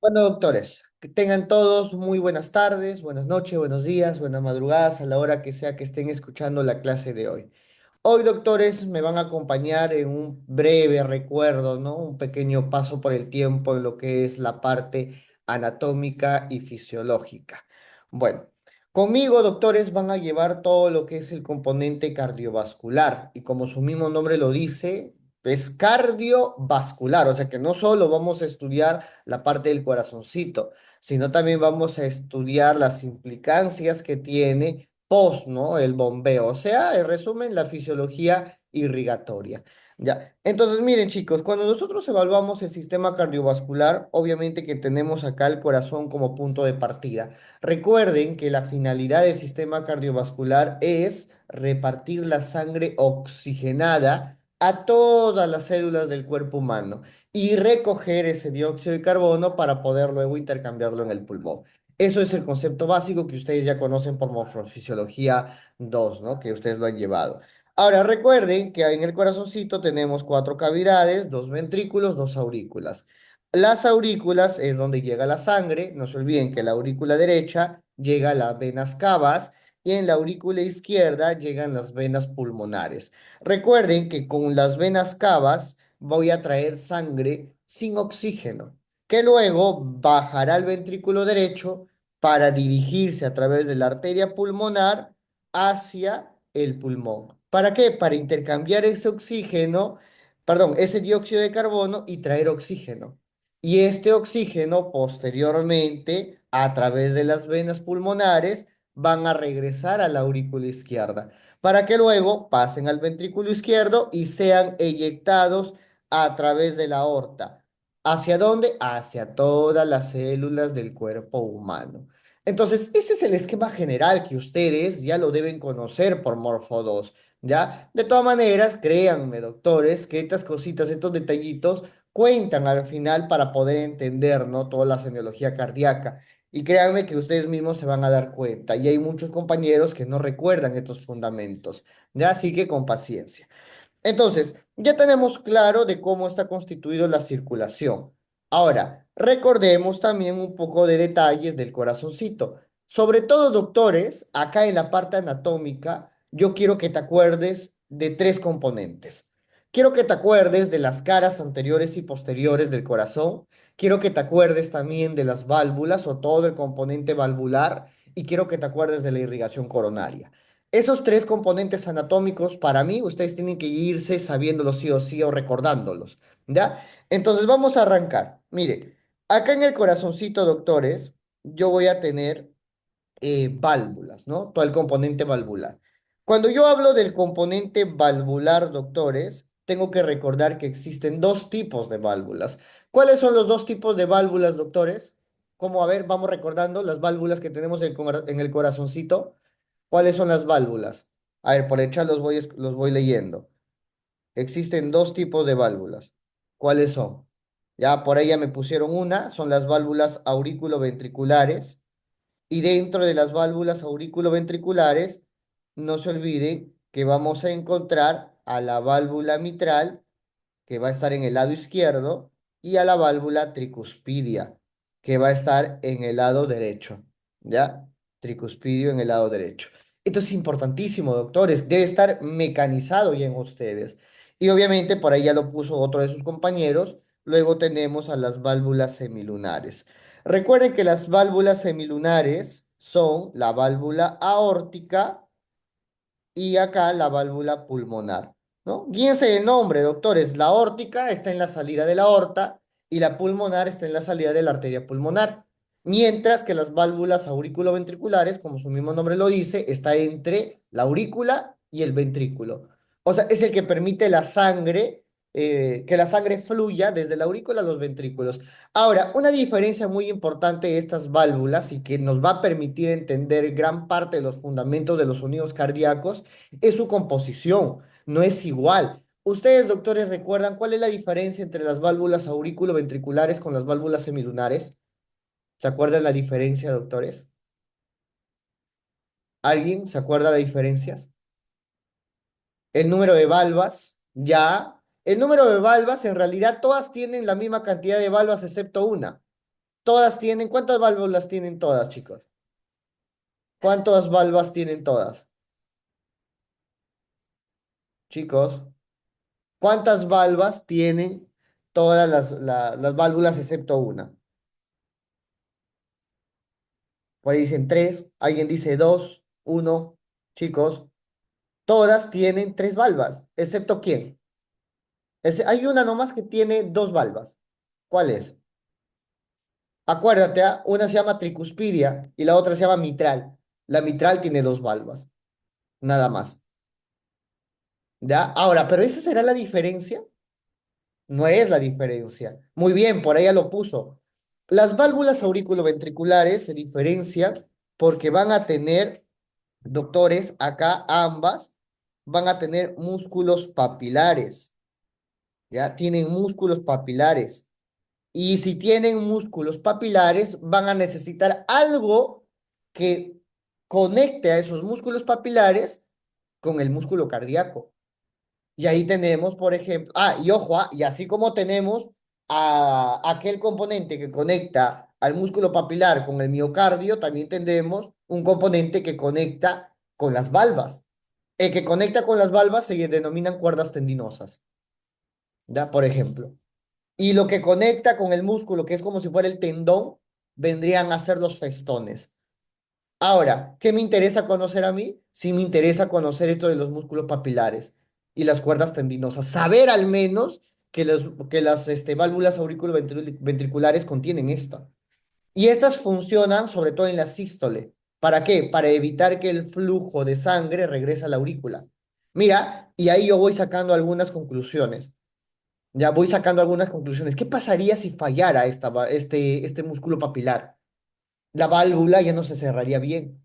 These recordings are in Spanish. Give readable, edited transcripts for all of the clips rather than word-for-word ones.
Bueno, doctores, que tengan todos muy buenas tardes, buenas noches, buenos días, buenas madrugadas a la hora que sea que estén escuchando la clase de hoy. Hoy, doctores, me van a acompañar en un breve recuerdo, ¿no? Un pequeño paso por el tiempo en lo que es la parte anatómica y fisiológica. Bueno, conmigo, doctores, van a llevar todo lo que es el componente cardiovascular y como su mismo nombre lo dice, es cardiovascular, o sea que no solo vamos a estudiar la parte del corazoncito, sino también vamos a estudiar las implicancias que tiene post, ¿no? El bombeo, o sea, en resumen, la fisiología irrigatoria. Ya. Entonces, miren, chicos, cuando nosotros evaluamos el sistema cardiovascular, obviamente que tenemos acá el corazón como punto de partida. Recuerden que la finalidad del sistema cardiovascular es repartir la sangre oxigenada a todas las células del cuerpo humano y recoger ese dióxido de carbono para poder luego intercambiarlo en el pulmón. Eso es el concepto básico que ustedes ya conocen por morfofisiología 2, ¿no? Que ustedes lo han llevado. Ahora recuerden que en el corazoncito tenemos cuatro cavidades, dos ventrículos, dos aurículas. Las aurículas es donde llega la sangre. No se olviden que la aurícula derecha llega a las venas cavas y en la aurícula izquierda llegan las venas pulmonares. Recuerden que con las venas cavas voy a traer sangre sin oxígeno, que luego bajará al ventrículo derecho para dirigirse a través de la arteria pulmonar hacia el pulmón. ¿Para qué? Para intercambiar ese oxígeno, perdón, ese dióxido de carbono y traer oxígeno. Y este oxígeno posteriormente, a través de las venas pulmonares, van a regresar a la aurícula izquierda, para que luego pasen al ventrículo izquierdo y sean eyectados a través de la aorta. ¿Hacia dónde? Hacia todas las células del cuerpo humano. Entonces, ese es el esquema general que ustedes ya lo deben conocer por Morfo 2, ¿ya? De todas maneras, créanme, doctores, que estas cositas, estos detallitos, cuentan al final para poder entender, ¿no? Toda la semiología cardíaca. Y créanme que ustedes mismos se van a dar cuenta. Y hay muchos compañeros que no recuerdan estos fundamentos, ¿ya? Así que con paciencia. Entonces, ya tenemos claro de cómo está constituido la circulación. Ahora, recordemos también un poco de detalles del corazoncito. Sobre todo, doctores, acá en la parte anatómica, yo quiero que te acuerdes de tres componentes. Quiero que te acuerdes de las caras anteriores y posteriores del corazón. Quiero que te acuerdes también de las válvulas o todo el componente valvular. Y quiero que te acuerdes de la irrigación coronaria. Esos tres componentes anatómicos, para mí, ustedes tienen que irse sabiéndolos sí o sí o recordándolos, ¿ya? Entonces vamos a arrancar. Mire, acá en el corazoncito, doctores, yo voy a tener válvulas, ¿no? Todo el componente valvular. Cuando yo hablo del componente valvular, doctores, tengo que recordar que existen dos tipos de válvulas. ¿Cuáles son los dos tipos de válvulas, doctores? Como, a ver, vamos recordando las válvulas que tenemos en el corazoncito. ¿Cuáles son las válvulas? A ver, por el chat los voy leyendo. Existen dos tipos de válvulas. ¿Cuáles son? Ya por ahí ya me pusieron una, son las válvulas aurículo-ventriculares. Y dentro de las válvulas aurículo-ventriculares, no se olviden que vamos a encontrar a la válvula mitral, que va a estar en el lado izquierdo, y a la válvula tricuspidia, que va a estar en el lado derecho. ¿Ya? Tricuspidio en el lado derecho. Esto es importantísimo, doctores. Debe estar mecanizado ya en ustedes. Y obviamente por ahí ya lo puso otro de sus compañeros. Luego tenemos a las válvulas semilunares. Recuerden que las válvulas semilunares son la válvula aórtica y acá la válvula pulmonar, ¿no? Guíense del nombre, doctores. La aórtica está en la salida de la aorta y la pulmonar está en la salida de la arteria pulmonar. Mientras que las válvulas auriculoventriculares, como su mismo nombre lo dice, está entre la aurícula y el ventrículo. O sea, es el que permite que la sangre fluya desde la aurícula a los ventrículos. Ahora, una diferencia muy importante de estas válvulas y que nos va a permitir entender gran parte de los fundamentos de los sonidos cardíacos es su composición, no es igual. ¿Ustedes, doctores, recuerdan cuál es la diferencia entre las válvulas auriculoventriculares con las válvulas semilunares? ¿Se acuerdan la diferencia, doctores? ¿Alguien se acuerda de diferencias? El número de valvas, ya. El número de valvas, en realidad, todas tienen la misma cantidad de valvas excepto una. Todas tienen, ¿cuántas válvulas tienen todas, chicos? ¿Cuántas valvas tienen todas? Chicos, ¿cuántas valvas tienen todas las válvulas excepto una? Por ahí dicen tres, alguien dice dos, uno. Chicos, todas tienen tres valvas, excepto quién. Hay una nomás que tiene dos valvas. ¿Cuál es? Acuérdate, ¿ah? Una se llama tricuspidia y la otra se llama mitral. La mitral tiene dos valvas, nada más. ¿Ya? Ahora, ¿pero esa será la diferencia? No es la diferencia. Muy bien, por ahí ya lo puso. Las válvulas auriculoventriculares se diferencian porque van a tener, doctores, acá ambas van a tener músculos papilares, ¿ya? Tienen músculos papilares. Y si tienen músculos papilares, van a necesitar algo que conecte a esos músculos papilares con el músculo cardíaco. Y ahí tenemos, por ejemplo, y ojo, y así como tenemos a aquel componente que conecta al músculo papilar con el miocardio, también tendremos un componente que conecta con las valvas. El que conecta con las valvas se denominan cuerdas tendinosas, ¿ya? Por ejemplo. Y lo que conecta con el músculo, que es como si fuera el tendón, vendrían a ser los festones. Ahora, ¿qué me interesa conocer a mí? Sí me interesa conocer esto de los músculos papilares y las cuerdas tendinosas. Saber al menos que las válvulas auriculoventriculares contienen esto. Y estas funcionan sobre todo en la sístole. ¿Para qué? Para evitar que el flujo de sangre regrese a la aurícula. Mira, y ahí yo voy sacando algunas conclusiones. Ya voy sacando algunas conclusiones. ¿Qué pasaría si fallara este músculo papilar? La válvula ya no se cerraría bien.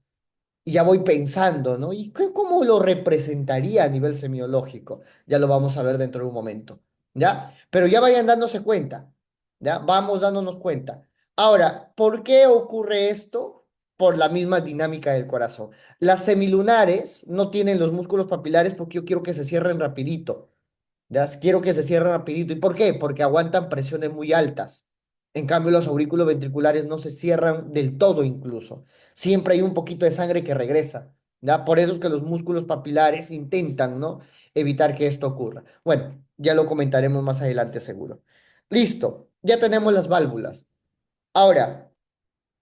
Y ya voy pensando, ¿no? ¿Y cómo lo representaría a nivel semiológico? Ya lo vamos a ver dentro de un momento, ¿ya? Pero ya vayan dándose cuenta, ¿ya? Vamos dándonos cuenta. Ahora, ¿por qué ocurre esto? Por la misma dinámica del corazón. Las semilunares no tienen los músculos papilares porque yo quiero que se cierren rapidito. Ya quiero que se cierre rapidito. ¿Y por qué? Porque aguantan presiones muy altas. En cambio, los aurículos ventriculares no se cierran del todo incluso. Siempre hay un poquito de sangre que regresa. ¿Ya? Por eso es que los músculos papilares intentan, ¿no? Evitar que esto ocurra. Bueno, ya lo comentaremos más adelante seguro. Listo, ya tenemos las válvulas. Ahora,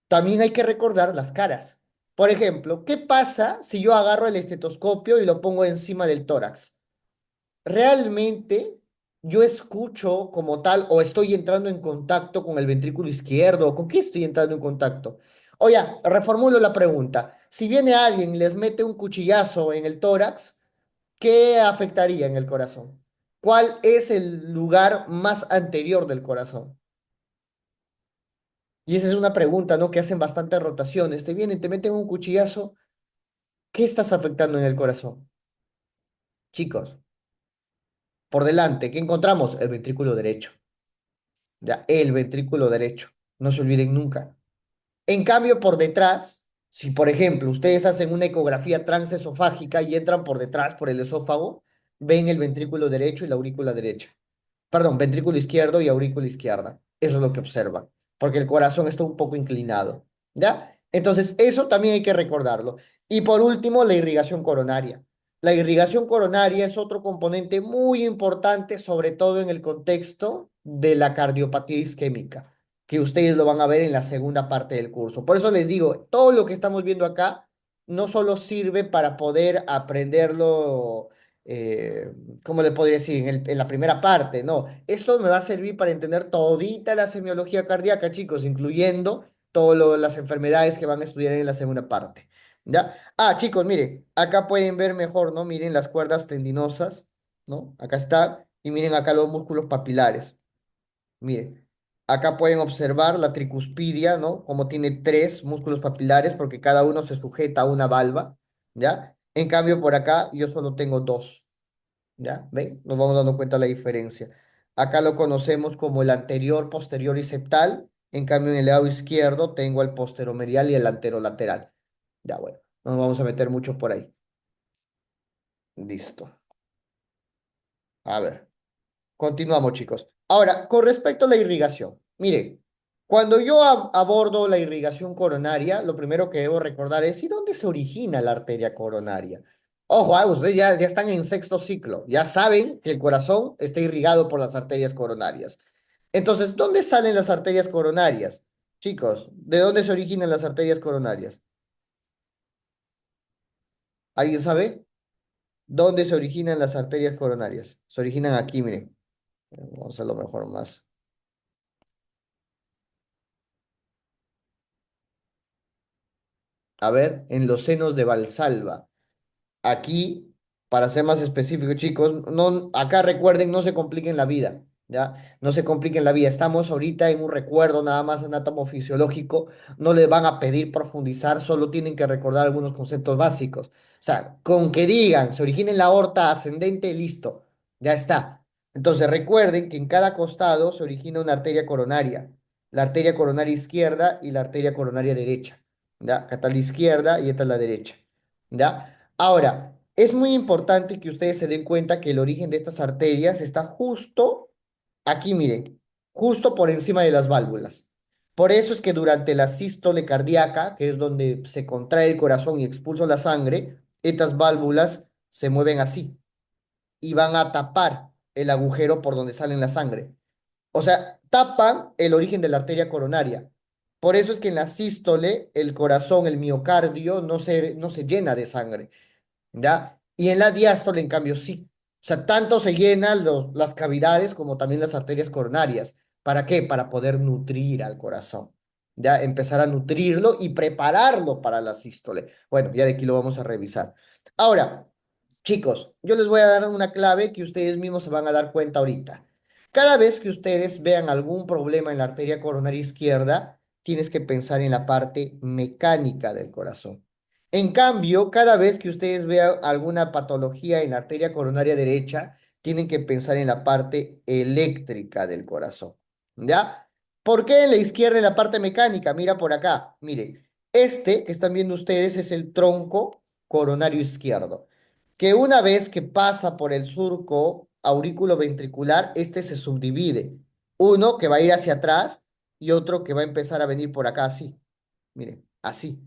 también hay que recordar las caras. Por ejemplo, ¿qué pasa si yo agarro el estetoscopio y lo pongo encima del tórax? ¿Realmente yo escucho como tal o estoy entrando en contacto con el ventrículo izquierdo? ¿Con qué estoy entrando en contacto? Oye, reformulo la pregunta. Si viene alguien y les mete un cuchillazo en el tórax, ¿qué afectaría en el corazón? ¿Cuál es el lugar más anterior del corazón? Y esa es una pregunta, ¿no? Que hacen bastantes rotaciones. Te vienen, te meten un cuchillazo, ¿qué estás afectando en el corazón? Chicos, por delante, ¿qué encontramos? El ventrículo derecho. Ya, el ventrículo derecho. No se olviden nunca. En cambio, por detrás, si por ejemplo ustedes hacen una ecografía transesofágica y entran por detrás, por el esófago, ven el ventrículo derecho y la aurícula derecha. Perdón, ventrículo izquierdo y aurícula izquierda. Eso es lo que observan, porque el corazón está un poco inclinado. ¿Ya? Entonces, eso también hay que recordarlo. Y por último, la irrigación coronaria. La irrigación coronaria es otro componente muy importante, sobre todo en el contexto de la cardiopatía isquémica, que ustedes lo van a ver en la segunda parte del curso. Por eso les digo, todo lo que estamos viendo acá no solo sirve para poder aprenderlo, eh, ¿cómo le podría decir? En la primera parte, no. Esto me va a servir para entender todita la semiología cardíaca, chicos, incluyendo todas las enfermedades que van a estudiar en la segunda parte. ¿Ya? Chicos, miren, acá pueden ver mejor, ¿no? Miren las cuerdas tendinosas, ¿no? Acá está, y miren acá los músculos papilares. Miren, acá pueden observar la tricuspidia, ¿no? Como tiene tres músculos papilares porque cada uno se sujeta a una valva, ¿ya? En cambio, por acá yo solo tengo dos, ¿ya? ¿Ven? Nos vamos dando cuenta de la diferencia. Acá lo conocemos como el anterior, posterior y septal. En cambio, en el lado izquierdo tengo el posteromedial y el anterolateral. Ya, bueno, no nos vamos a meter mucho por ahí. Listo. A ver, continuamos, chicos. Ahora, con respecto a la irrigación, mire. Cuando yo abordo la irrigación coronaria, lo primero que debo recordar es, ¿y dónde se origina la arteria coronaria? Ojo, ustedes ya están en sexto ciclo, ya saben que el corazón está irrigado por las arterias coronarias. Entonces, ¿dónde salen las arterias coronarias? Chicos, ¿de dónde se originan las arterias coronarias? ¿Alguien sabe? ¿Dónde se originan las arterias coronarias? Se originan aquí, miren. Vamos a hacerlo mejor más. A ver, en los senos de Valsalva. Aquí, para ser más específico, chicos, no, acá recuerden, no se compliquen la vida, ¿ya? No se compliquen la vida. Estamos ahorita en un recuerdo nada más anatomofisiológico, no les van a pedir profundizar, solo tienen que recordar algunos conceptos básicos. O sea, con que digan, se origina en la aorta ascendente, listo, ya está. Entonces recuerden que en cada costado se origina una arteria coronaria, la arteria coronaria izquierda y la arteria coronaria derecha, ¿ya? Acá está la izquierda y esta es la derecha, ¿ya? Ahora, es muy importante que ustedes se den cuenta que el origen de estas arterias está justo aquí, miren, justo por encima de las válvulas. Por eso es que durante la sístole cardíaca, que es donde se contrae el corazón y expulsa la sangre, estas válvulas se mueven así y van a tapar el agujero por donde sale la sangre. O sea, tapan el origen de la arteria coronaria. Por eso es que en la sístole el corazón, el miocardio, no se llena de sangre. ¿Ya? Y en la diástole, en cambio, sí. O sea, tanto se llenan las cavidades como también las arterias coronarias. ¿Para qué? Para poder nutrir al corazón. Ya, empezar a nutrirlo y prepararlo para la sístole. Bueno, ya de aquí lo vamos a revisar. Ahora, chicos, yo les voy a dar una clave que ustedes mismos se van a dar cuenta ahorita. Cada vez que ustedes vean algún problema en la arteria coronaria izquierda, tienes que pensar en la parte mecánica del corazón. En cambio, cada vez que ustedes vean alguna patología en la arteria coronaria derecha, tienen que pensar en la parte eléctrica del corazón, ¿ya? ¿Por qué en la izquierda en la parte mecánica? Mira por acá, mire, este que están viendo ustedes es el tronco coronario izquierdo, que una vez que pasa por el surco aurículo-ventricular, este se subdivide. Uno que va a ir hacia atrás y otro que va a empezar a venir por acá así, mire, así.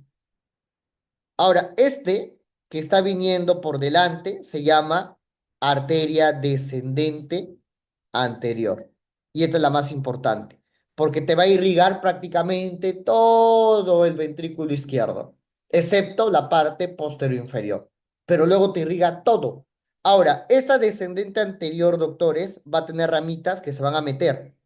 Ahora, este que está viniendo por delante se llama arteria descendente anterior. Y esta es la más importante, porque te va a irrigar prácticamente todo el ventrículo izquierdo, excepto la parte posterior inferior. Pero luego te irriga todo. Ahora, esta descendente anterior, doctores, va a tener ramitas que se van a meter.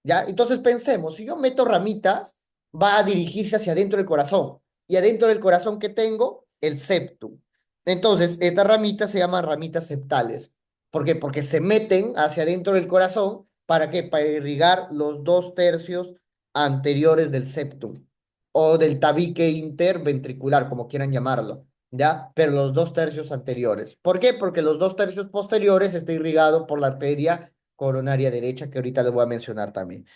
¿Ya? Entonces pensemos, si yo meto ramitas, va a dirigirse hacia adentro del corazón. Y adentro del corazón que tengo, el septum. Entonces, estas ramitas se llaman ramitas septales. ¿Por qué? Porque se meten hacia adentro del corazón. ¿Para qué? Para irrigar los dos tercios anteriores del septum o del tabique interventricular, como quieran llamarlo. ¿Ya? Pero los dos tercios anteriores. ¿Por qué? Porque los dos tercios posteriores está irrigado por la arteria coronaria derecha, que ahorita les voy a mencionar también.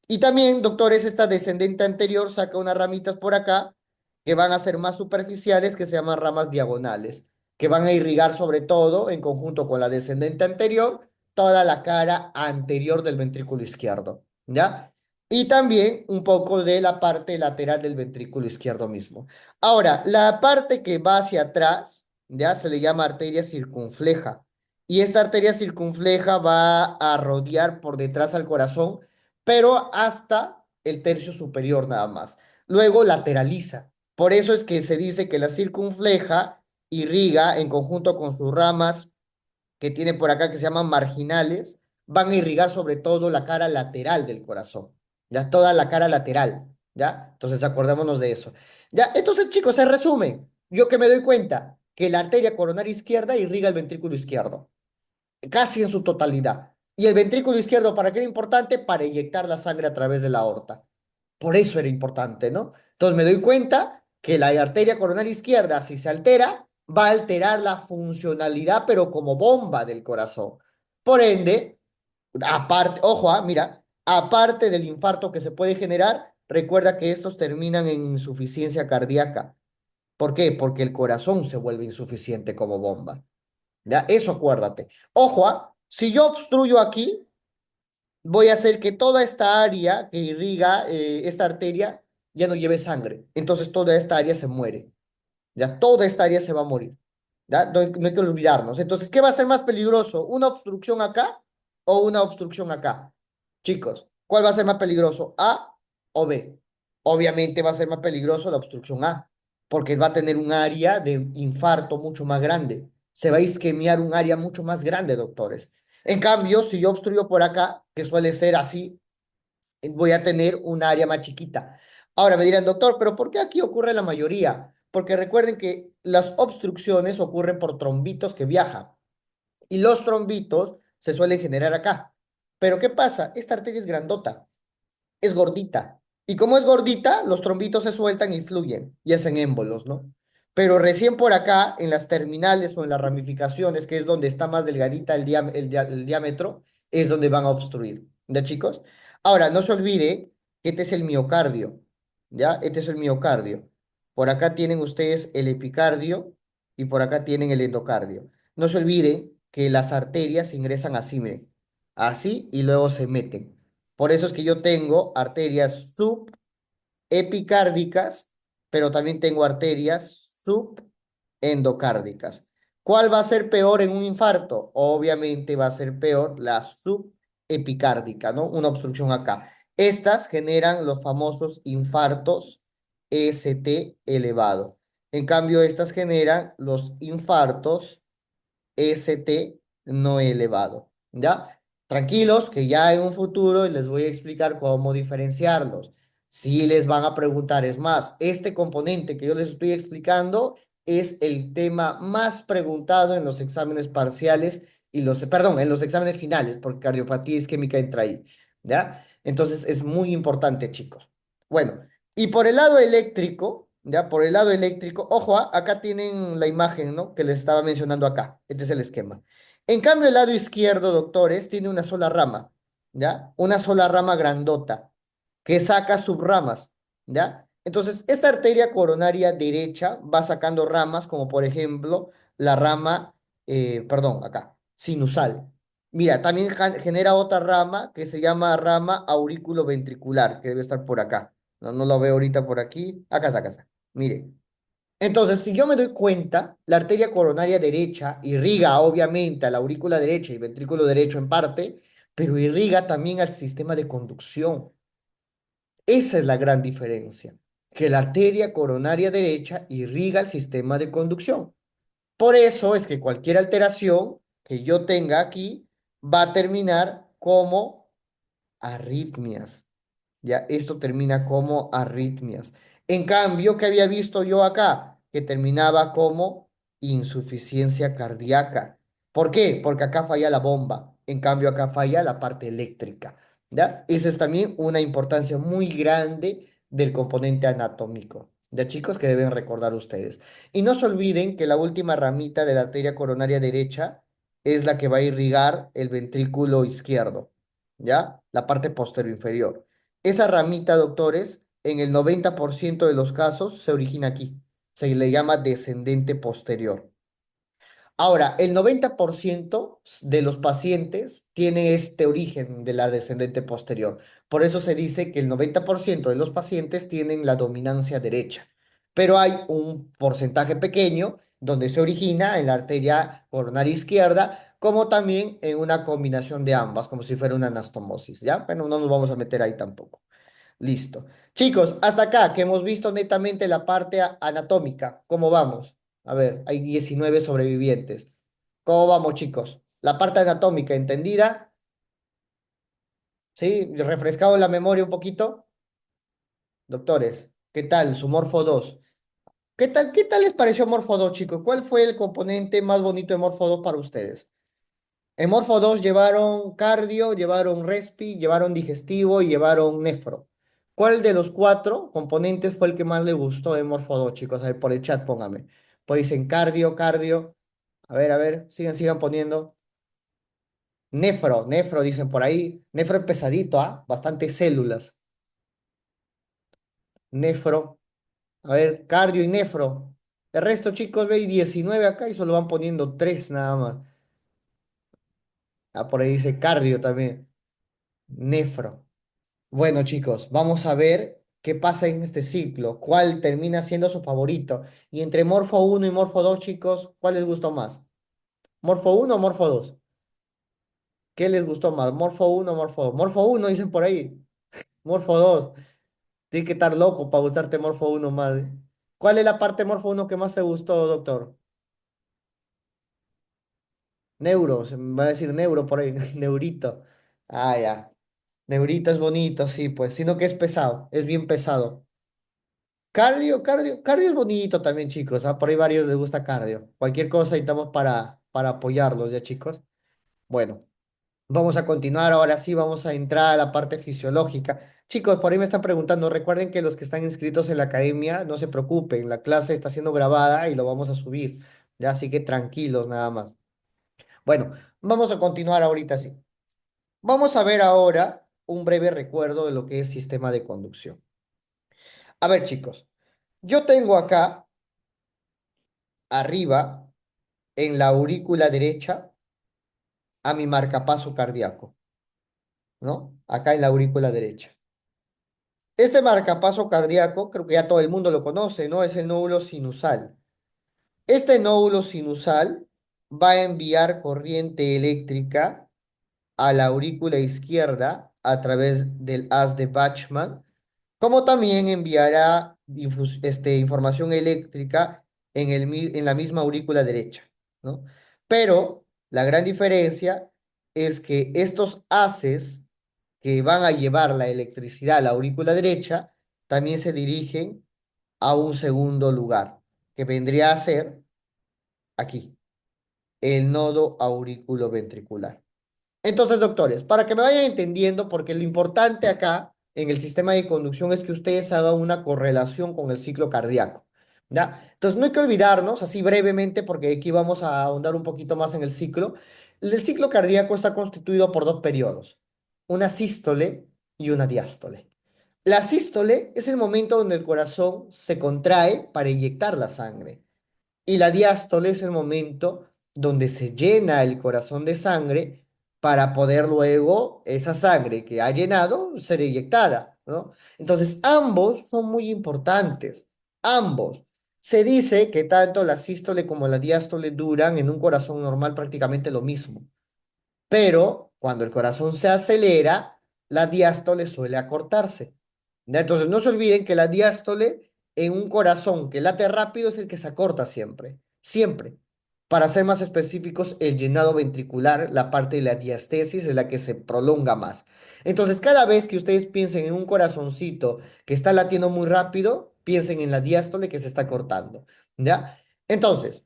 Y también, doctores, esta descendente anterior saca unas ramitas por acá que van a ser más superficiales, que se llaman ramas diagonales, que van a irrigar sobre todo, en conjunto con la descendente anterior, toda la cara anterior del ventrículo izquierdo, ¿ya? Y también un poco de la parte lateral del ventrículo izquierdo mismo. Ahora, la parte que va hacia atrás, ¿ya? Se le llama arteria circunfleja. Y esta arteria circunfleja va a rodear por detrás al corazón, pero hasta el tercio superior nada más. Luego lateraliza. Por eso es que se dice que la circunfleja irriga en conjunto con sus ramas que tiene por acá que se llaman marginales, van a irrigar sobre todo la cara lateral del corazón, ya toda la cara lateral, ¿ya? Entonces acordémonos de eso. Ya, entonces chicos, en resumen, yo que me doy cuenta que la arteria coronaria izquierda irriga el ventrículo izquierdo casi en su totalidad. Y el ventrículo izquierdo, ¿para qué era importante? Para inyectar la sangre a través de la aorta. Por eso era importante, ¿no? Entonces me doy cuenta que la arteria coronaria izquierda, si se altera, va a alterar la funcionalidad, pero como bomba del corazón. Por ende, aparte, ojo, mira, aparte del infarto que se puede generar, recuerda que estos terminan en insuficiencia cardíaca. ¿Por qué? Porque el corazón se vuelve insuficiente como bomba. ¿Ya? Eso acuérdate. Ojo, si yo obstruyo aquí, voy a hacer que toda esta área que irriga esta arteria ya no lleve sangre. Entonces toda esta área se muere. Ya toda esta área se va a morir. ¿Ya? No hay que olvidarnos. Entonces, ¿qué va a ser más peligroso? ¿Una obstrucción acá o una obstrucción acá? Chicos, ¿cuál va a ser más peligroso? ¿A o B? Obviamente va a ser más peligroso la obstrucción A, porque va a tener un área de infarto mucho más grande. Se va a isquemiar un área mucho más grande, doctores. En cambio, si yo obstruyo por acá, que suele ser así, voy a tener un área más chiquita. Ahora me dirán, doctor, pero ¿por qué aquí ocurre la mayoría? Porque recuerden que las obstrucciones ocurren por trombitos que viajan y los trombitos se suelen generar acá. Pero ¿qué pasa? Esta arteria es grandota, es gordita. Y como es gordita, los trombitos se sueltan y fluyen y hacen émbolos, ¿no? Pero recién por acá, en las terminales o en las ramificaciones, que es donde está más delgadita el diámetro, es donde van a obstruir. ¿Ya, chicos? Ahora, no se olvide que este es el miocardio, ¿ya? Este es el miocardio. Por acá tienen ustedes el epicardio y por acá tienen el endocardio. No se olviden que las arterias ingresan así, miren, así y luego se meten. Por eso es que yo tengo arterias subepicárdicas, pero también tengo arterias subendocárdicas. ¿Cuál va a ser peor en un infarto? Obviamente va a ser peor la subepicárdica, ¿no? Una obstrucción acá. Estas generan los famosos infartos ST elevado. En cambio, estas generan los infartos ST no elevado, ¿ya? Tranquilos, que ya en un futuro les voy a explicar cómo diferenciarlos. Si les van a preguntar, es más, este componente que yo les estoy explicando es el tema más preguntado en los exámenes parciales y perdón, en los exámenes finales, porque cardiopatía isquémica entra ahí, ¿ya? Entonces es muy importante, chicos. Bueno, y por el lado eléctrico, ya, por el lado eléctrico, ojo, acá tienen la imagen, ¿no? Que les estaba mencionando acá. Este es el esquema. En cambio, el lado izquierdo, doctores, tiene una sola rama, ¿ya? Una sola rama grandota que saca subramas, ¿ya? Entonces, esta arteria coronaria derecha va sacando ramas, como por ejemplo la rama, perdón, acá, sinusal. Mira, también genera otra rama que se llama rama aurículo-ventricular, que debe estar por acá. No, no lo veo ahorita por aquí. Acá está, acá está. Mire. Entonces, si yo me doy cuenta, la arteria coronaria derecha irriga obviamente a la aurícula derecha y ventrículo derecho en parte, pero irriga también al sistema de conducción. Esa es la gran diferencia, que la arteria coronaria derecha irriga el sistema de conducción. Por eso es que cualquier alteración que yo tenga aquí va a terminar como arritmias. Ya, esto termina como arritmias. En cambio, ¿qué había visto yo acá? Que terminaba como insuficiencia cardíaca. ¿Por qué? Porque acá falla la bomba. En cambio, acá falla la parte eléctrica. ¿Ya? Esa es también una importancia muy grande del componente anatómico. ¿Ya, chicos? Que deben recordar ustedes. Y no se olviden que la última ramita de la arteria coronaria derecha es la que va a irrigar el ventrículo izquierdo. ¿Ya? La parte posterior inferior. Esa ramita, doctores, en el 90% de los casos se origina aquí. Se le llama descendente posterior. Ahora, el 90% de los pacientes tiene este origen de la descendente posterior. Por eso se dice que el 90% de los pacientes tienen la dominancia derecha. Pero hay un porcentaje pequeño donde se origina en la arteria coronaria izquierda, como también en una combinación de ambas, como si fuera una anastomosis, ¿ya? Pero no nos vamos a meter ahí tampoco. Listo. Chicos, hasta acá que hemos visto netamente la parte anatómica. ¿Cómo vamos? A ver, hay 19 sobrevivientes. ¿Cómo vamos, chicos? La parte anatómica, ¿entendida? ¿Sí? ¿Refrescado la memoria un poquito? Doctores, ¿qué tal? Su Morfo 2. Qué tal les pareció Morfo 2, chicos? ¿Cuál fue el componente más bonito de Morfo 2 para ustedes? En Morfo 2 llevaron cardio, llevaron respi, llevaron digestivo y llevaron nefro. ¿Cuál de los cuatro componentes fue el que más le gustó de Morfo 2, chicos? A ver, por el chat póngame. Pues dicen cardio, cardio. A ver, sigan poniendo. Nefro, dicen por ahí. Nefro es pesadito, ¿ah? Bastantes células. Nefro. A ver, cardio y nefro. El resto, chicos, ve, hay 19 acá y solo van poniendo 3 nada más. Ah, por ahí dice cardio también. Nefro. Bueno, chicos, vamos a ver qué pasa en este ciclo, cuál termina siendo su favorito. Y entre Morfo uno y Morfo 2, chicos, ¿cuál les gustó más? ¿Morfo uno o Morfo 2? ¿Qué les gustó más? ¿Morfo uno o Morfo 2? Morfo uno dicen por ahí. Morfo 2. Tienes que estar loco para gustarte Morfo uno más. ¿Cuál es la parte de Morfo uno que más te gustó, doctor? Neuro, se me va a decir neuro por ahí. Neurito. Ah, ya. Neurito es bonito, sí, pues, sino que es pesado, es bien pesado. Cardio es bonito también, chicos. ¿Ah? Por ahí varios les gusta cardio. Cualquier cosa ahí estamos para apoyarlos, ¿ya, chicos? Bueno, vamos a continuar. Ahora sí, vamos a entrar a la parte fisiológica. Chicos, por ahí me están preguntando. Recuerden que los que están inscritos en la academia, no se preocupen. La clase está siendo grabada y lo vamos a subir. Ya, así que tranquilos, nada más. Bueno, vamos a continuar ahorita sí. Vamos a ver ahora un breve recuerdo de lo que es sistema de conducción. A ver, chicos, yo tengo acá arriba en la aurícula derecha a mi marcapaso cardíaco, ¿no? Acá en la aurícula derecha. Este marcapaso cardíaco, creo que ya todo el mundo lo conoce, ¿no? Es el nódulo sinusal. Este nódulo sinusal va a enviar corriente eléctrica a la aurícula izquierda a través del haz de Bachmann, como también enviará información eléctrica en la misma aurícula derecha, ¿no? Pero la gran diferencia es que estos haces que van a llevar la electricidad a la aurícula derecha también se dirigen a un segundo lugar, que vendría a ser aquí, el nodo auriculoventricular. Entonces, doctores, para que me vayan entendiendo, porque lo importante acá en el sistema de conducción es que ustedes hagan una correlación con el ciclo cardíaco, ¿ya? Entonces, no hay que olvidarnos, así brevemente, porque aquí vamos a ahondar un poquito más en el ciclo. El ciclo cardíaco está constituido por dos periodos, una sístole y una diástole. La sístole es el momento donde el corazón se contrae para inyectar la sangre. Y la diástole es el momento donde se llena el corazón de sangre para poder luego esa sangre que ha llenado ser inyectada, ¿no? Entonces, ambos son muy importantes, ambos. Se dice que tanto la sístole como la diástole duran en un corazón normal prácticamente lo mismo. Pero cuando el corazón se acelera, la diástole suele acortarse. ¿Ya? Entonces, no se olviden que la diástole en un corazón que late rápido es el que se acorta siempre, siempre. Para ser más específicos, el llenado ventricular, la parte de la diastesis, es la que se prolonga más. Entonces, cada vez que ustedes piensen en un corazoncito que está latiendo muy rápido, piensen en la diástole que se está cortando, ¿ya? Entonces,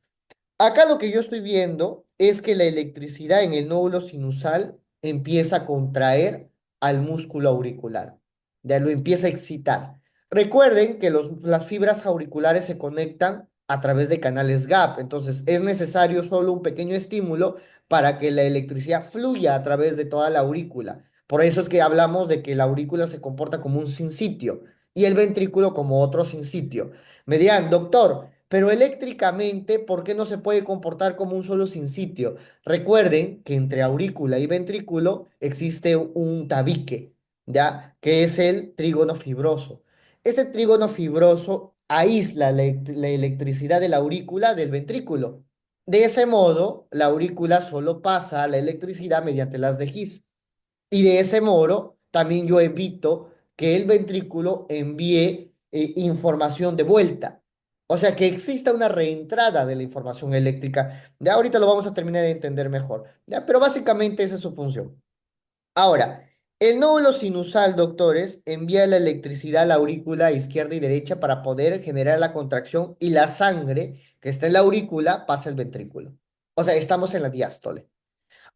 acá lo que yo estoy viendo es que la electricidad en el nódulo sinusal empieza a contraer al músculo auricular, ya lo empieza a excitar. Recuerden que las fibras auriculares se conectan a través de canales gap, entonces es necesario solo un pequeño estímulo para que la electricidad fluya a través de toda la aurícula. Por eso es que hablamos de que la aurícula se comporta como un sinsitio y el ventrículo como otro sinsitio. Me dirán, doctor, pero eléctricamente, ¿por qué no se puede comportar como un solo sinsitio? Recuerden que entre aurícula y ventrículo existe un tabique, ¿ya? Que es el trígono fibroso. Ese trígono fibroso aísla la electricidad de la aurícula del ventrículo. De ese modo, la aurícula solo pasa la electricidad mediante las de His. Y de ese modo, también yo evito que el ventrículo envíe información de vuelta. O sea, que exista una reentrada de la información eléctrica. Ya ahorita lo vamos a terminar de entender mejor. ¿Ya? Pero básicamente esa es su función. Ahora, el nódulo sinusal, doctores, envía la electricidad a la aurícula izquierda y derecha para poder generar la contracción y la sangre que está en la aurícula pasa al ventrículo. O sea, estamos en la diástole.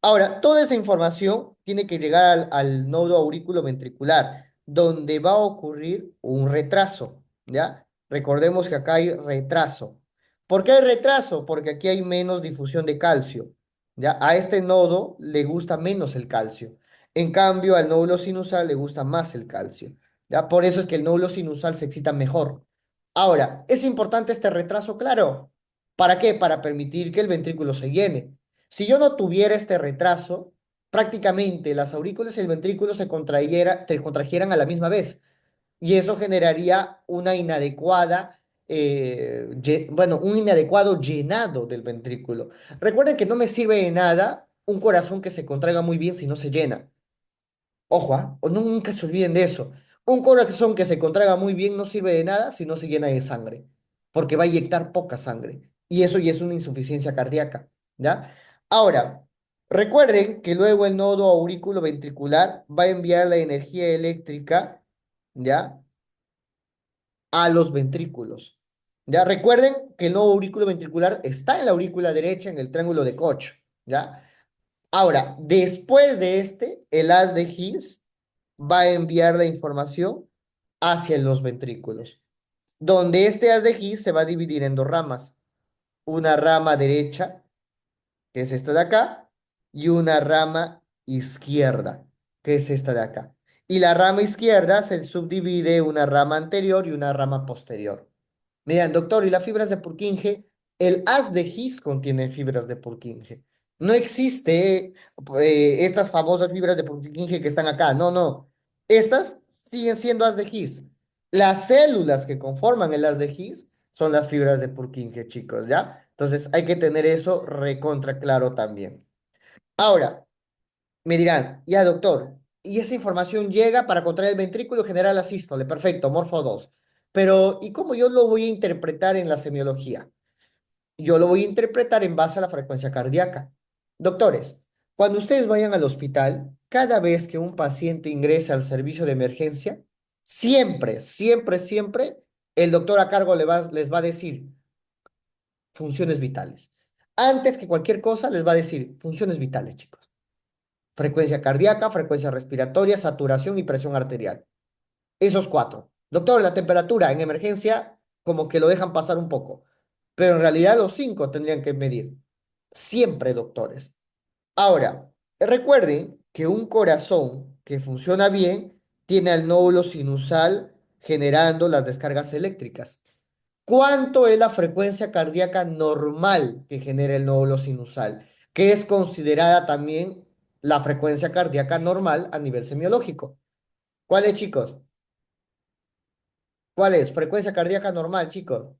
Ahora, toda esa información tiene que llegar al nodo auriculoventricular, donde va a ocurrir un retraso, ¿ya? Recordemos que acá hay retraso. ¿Por qué hay retraso? Porque aquí hay menos difusión de calcio, ¿ya? A este nodo le gusta menos el calcio. En cambio, al nódulo sinusal le gusta más el calcio, ¿ya? Por eso es que el nódulo sinusal se excita mejor. Ahora, ¿es importante este retraso? Claro. ¿Para qué? Para permitir que el ventrículo se llene. Si yo no tuviera este retraso, prácticamente las aurículas y el ventrículo se contrajeran a la misma vez y eso generaría una inadecuada, bueno, un inadecuado llenado del ventrículo. Recuerden que no me sirve de nada un corazón que se contraiga muy bien si no se llena. Ojo, ¿ah? O nunca se olviden de eso. Un corazón que se contraiga muy bien no sirve de nada si no se llena de sangre, porque va a inyectar poca sangre. Y eso ya es una insuficiencia cardíaca, ¿ya? Ahora, recuerden que luego el nodo aurículo ventricular va a enviar la energía eléctrica, ¿ya? A los ventrículos. ¿Ya? Recuerden que el nodo aurículo ventricular está en la aurícula derecha, en el triángulo de Koch, ¿ya? Ahora, después de este, el haz de His va a enviar la información hacia los ventrículos, donde este haz de His se va a dividir en dos ramas, una rama derecha, que es esta de acá, y una rama izquierda, que es esta de acá. Y la rama izquierda se subdivide en una rama anterior y una rama posterior. Miren, doctor, ¿y las fibras de Purkinje? El haz de His contiene fibras de Purkinje. No existe estas famosas fibras de Purkinje que están acá. No, no. Estas siguen siendo haz de His. Las células que conforman el haz de His son las fibras de Purkinje, chicos, ¿ya? Entonces hay que tener eso recontra claro también. Ahora, me dirán, ya doctor, y esa información llega para contraer el ventrículo general la sístole, perfecto, morfo 2. Pero, ¿y cómo yo lo voy a interpretar en la semiología? Yo lo voy a interpretar en base a la frecuencia cardíaca. Doctores, cuando ustedes vayan al hospital, cada vez que un paciente ingresa al servicio de emergencia, siempre, siempre, siempre, el doctor a cargo les va a decir funciones vitales. Antes que cualquier cosa, les va a decir funciones vitales, chicos. Frecuencia cardíaca, frecuencia respiratoria, saturación y presión arterial. Esos cuatro. Doctor, la temperatura en emergencia como que lo dejan pasar un poco, pero en realidad los cinco tendrían que medir. Siempre, doctores. Ahora, recuerden que un corazón que funciona bien tiene al nódulo sinusal generando las descargas eléctricas. ¿Cuánto es la frecuencia cardíaca normal que genera el nódulo sinusal? Que es considerada también la frecuencia cardíaca normal a nivel semiológico. ¿Cuál es, chicos? ¿Cuál es? Frecuencia cardíaca normal, chicos.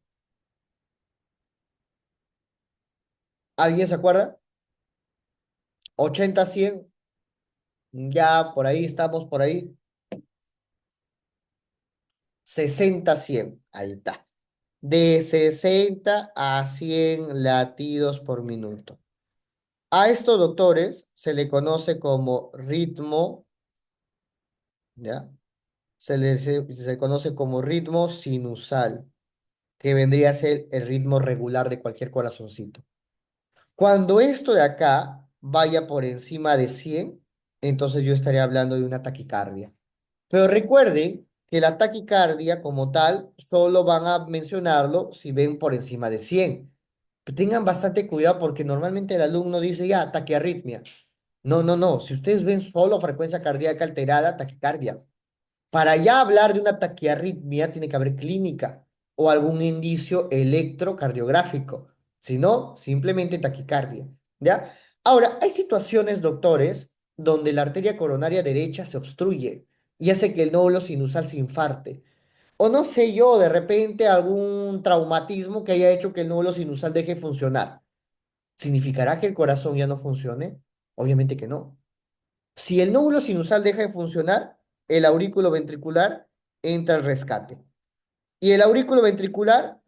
¿Alguien se acuerda? 80, 100. Ya por ahí estamos, por ahí. 60, 100. Ahí está. De 60 a 100 latidos por minuto. A estos doctores se le conoce como ritmo, ¿ya? Se conoce como ritmo sinusal, que vendría a ser el ritmo regular de cualquier corazoncito. Cuando esto de acá vaya por encima de 100, entonces yo estaré hablando de una taquicardia. Pero recuerden que la taquicardia como tal solo van a mencionarlo si ven por encima de 100. Pero tengan bastante cuidado porque normalmente el alumno dice ya, taquiarritmia. No, no, no. Si ustedes ven solo frecuencia cardíaca alterada, taquicardia. Para ya hablar de una taquiarritmia tiene que haber clínica o algún indicio electrocardiográfico. Si no, simplemente taquicardia, ¿ya? Ahora, hay situaciones, doctores, donde la arteria coronaria derecha se obstruye y hace que el nódulo sinusal se infarte. O no sé yo, de repente algún traumatismo que haya hecho que el nódulo sinusal deje de funcionar. ¿Significará que el corazón ya no funcione? Obviamente que no. Si el nódulo sinusal deja de funcionar, el aurículo ventricular entra al rescate. ¿Y el aurículo ventricular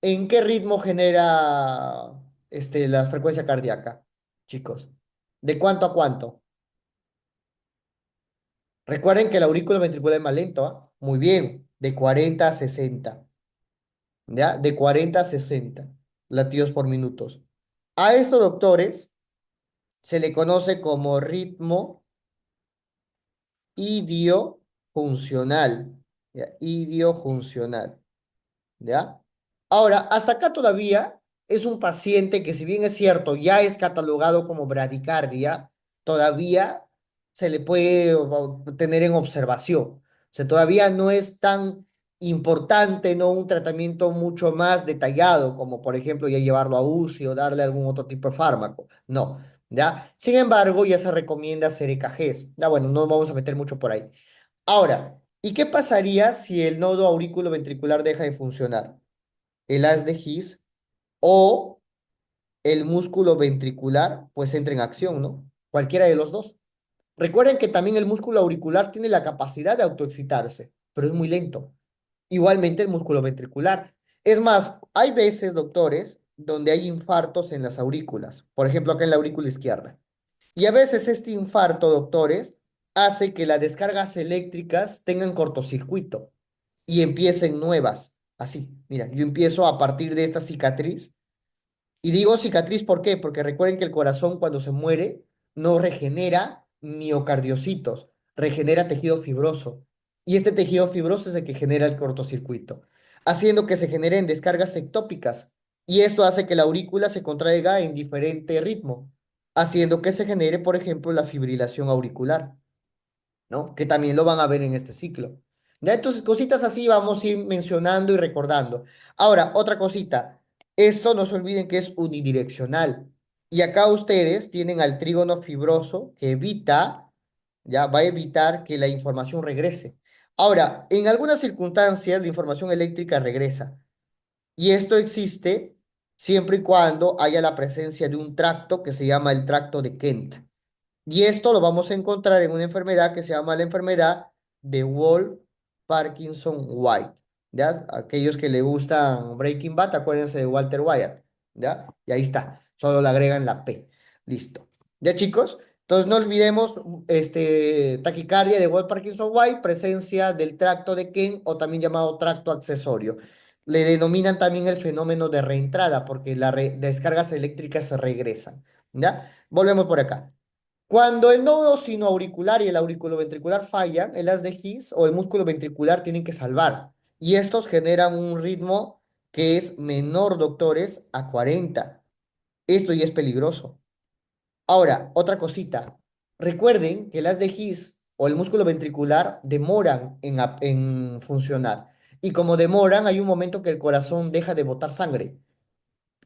en qué ritmo genera la frecuencia cardíaca, chicos? ¿De cuánto a cuánto? Recuerden que el aurículo ventricular es más lento, ¿ah? Muy bien, de 40 a 60, ¿ya? De 40 a 60 latidos por minutos. A estos doctores se le conoce como ritmo idiofuncional, ¿ya? Idiofuncional, ¿ya? Ahora, hasta acá todavía es un paciente que si bien es cierto, ya es catalogado como bradicardia, todavía se le puede tener en observación. O sea, todavía no es tan importante, ¿no? Un tratamiento mucho más detallado, como por ejemplo ya llevarlo a UCI o darle algún otro tipo de fármaco. No. ¿ya? Sin embargo, ya se recomienda hacer EKGs. Ya, bueno, no nos vamos a meter mucho por ahí. Ahora, ¿y qué pasaría si el nodo auriculoventricular deja de funcionar? El haz de His o el músculo ventricular, pues entra en acción, ¿no? Cualquiera de los dos. Recuerden que también el músculo auricular tiene la capacidad de autoexcitarse, pero es muy lento. Igualmente el músculo ventricular. Es más, hay veces, doctores, donde hay infartos en las aurículas, por ejemplo, acá en la aurícula izquierda. Y a veces este infarto, doctores, hace que las descargas eléctricas tengan cortocircuito y empiecen nuevas. Así, mira, yo empiezo a partir de esta cicatriz y digo cicatriz, ¿por qué? Porque recuerden que el corazón cuando se muere no regenera miocardiocitos, regenera tejido fibroso. Y este tejido fibroso es el que genera el cortocircuito, haciendo que se generen descargas ectópicas. Y esto hace que la aurícula se contraiga en diferente ritmo, haciendo que se genere, por ejemplo, la fibrilación auricular. ¿No? Que también lo van a ver en este ciclo. ¿Ya? Entonces, cositas así vamos a ir mencionando y recordando. Ahora, otra cosita, esto no se olviden que es unidireccional. Y acá ustedes tienen al trígono fibroso que evita, ya va a evitar que la información regrese. Ahora, en algunas circunstancias la información eléctrica regresa. Y esto existe siempre y cuando haya la presencia de un tracto que se llama el tracto de Kent. Y esto lo vamos a encontrar en una enfermedad que se llama la enfermedad de Wolff-Parkinson-White. ¿Ya? Aquellos que le gustan Breaking Bad, acuérdense de Walter White. ¿Ya? Y ahí está. Solo le agregan la P. Listo. ¿Ya, chicos? Entonces no olvidemos taquicardia de Wolff-Parkinson-White, presencia del tracto de Kent o también llamado tracto accesorio. Le denominan también el fenómeno de reentrada porque las descargas eléctricas se regresan. ¿Ya? Volvemos por acá. Cuando el nodo sinoauricular y el auriculoventricular fallan, el haz de His o el músculo ventricular tienen que salvar. Y estos generan un ritmo que es menor, doctores, a 40. Esto ya es peligroso. Ahora, otra cosita. Recuerden que el haz de His o el músculo ventricular demoran en funcionar. Y como demoran, hay un momento que el corazón deja de botar sangre.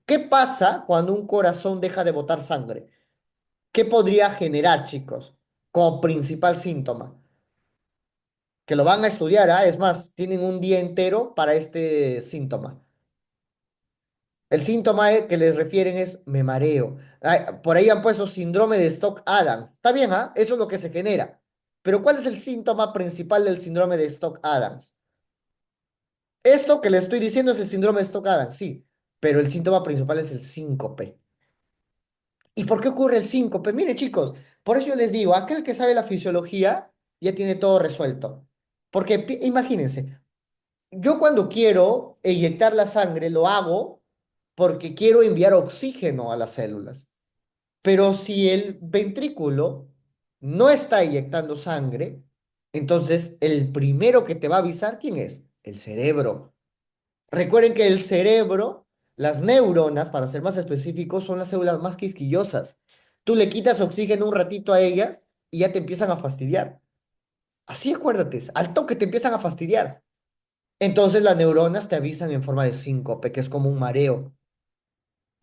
¿Qué pasa cuando un corazón deja de botar sangre? ¿Qué podría generar, chicos, como principal síntoma? Que lo van a estudiar, ¿ah? Es más, tienen un día entero para este síntoma. El síntoma que les refieren es me mareo. Por ahí han puesto síndrome de Stock-Adams. Está bien, ¿ah? Eso es lo que se genera. Pero ¿cuál es el síntoma principal del síndrome de Stock-Adams? Esto que le estoy diciendo es el síndrome de Stock-Adams, sí, pero el síntoma principal es el síncope. ¿Y por qué ocurre el síncope? Mire, chicos, por eso yo les digo, aquel que sabe la fisiología ya tiene todo resuelto. Porque imagínense, yo cuando quiero inyectar la sangre lo hago porque quiero enviar oxígeno a las células. Pero si el ventrículo no está inyectando sangre, entonces el primero que te va a avisar, ¿quién es? El cerebro. Recuerden que el cerebro, las neuronas, para ser más específicos, son las células más quisquillosas. Tú le quitas oxígeno un ratito a ellas y ya te empiezan a fastidiar. Así acuérdate, al toque te empiezan a fastidiar. Entonces las neuronas te avisan en forma de síncope, que es como un mareo.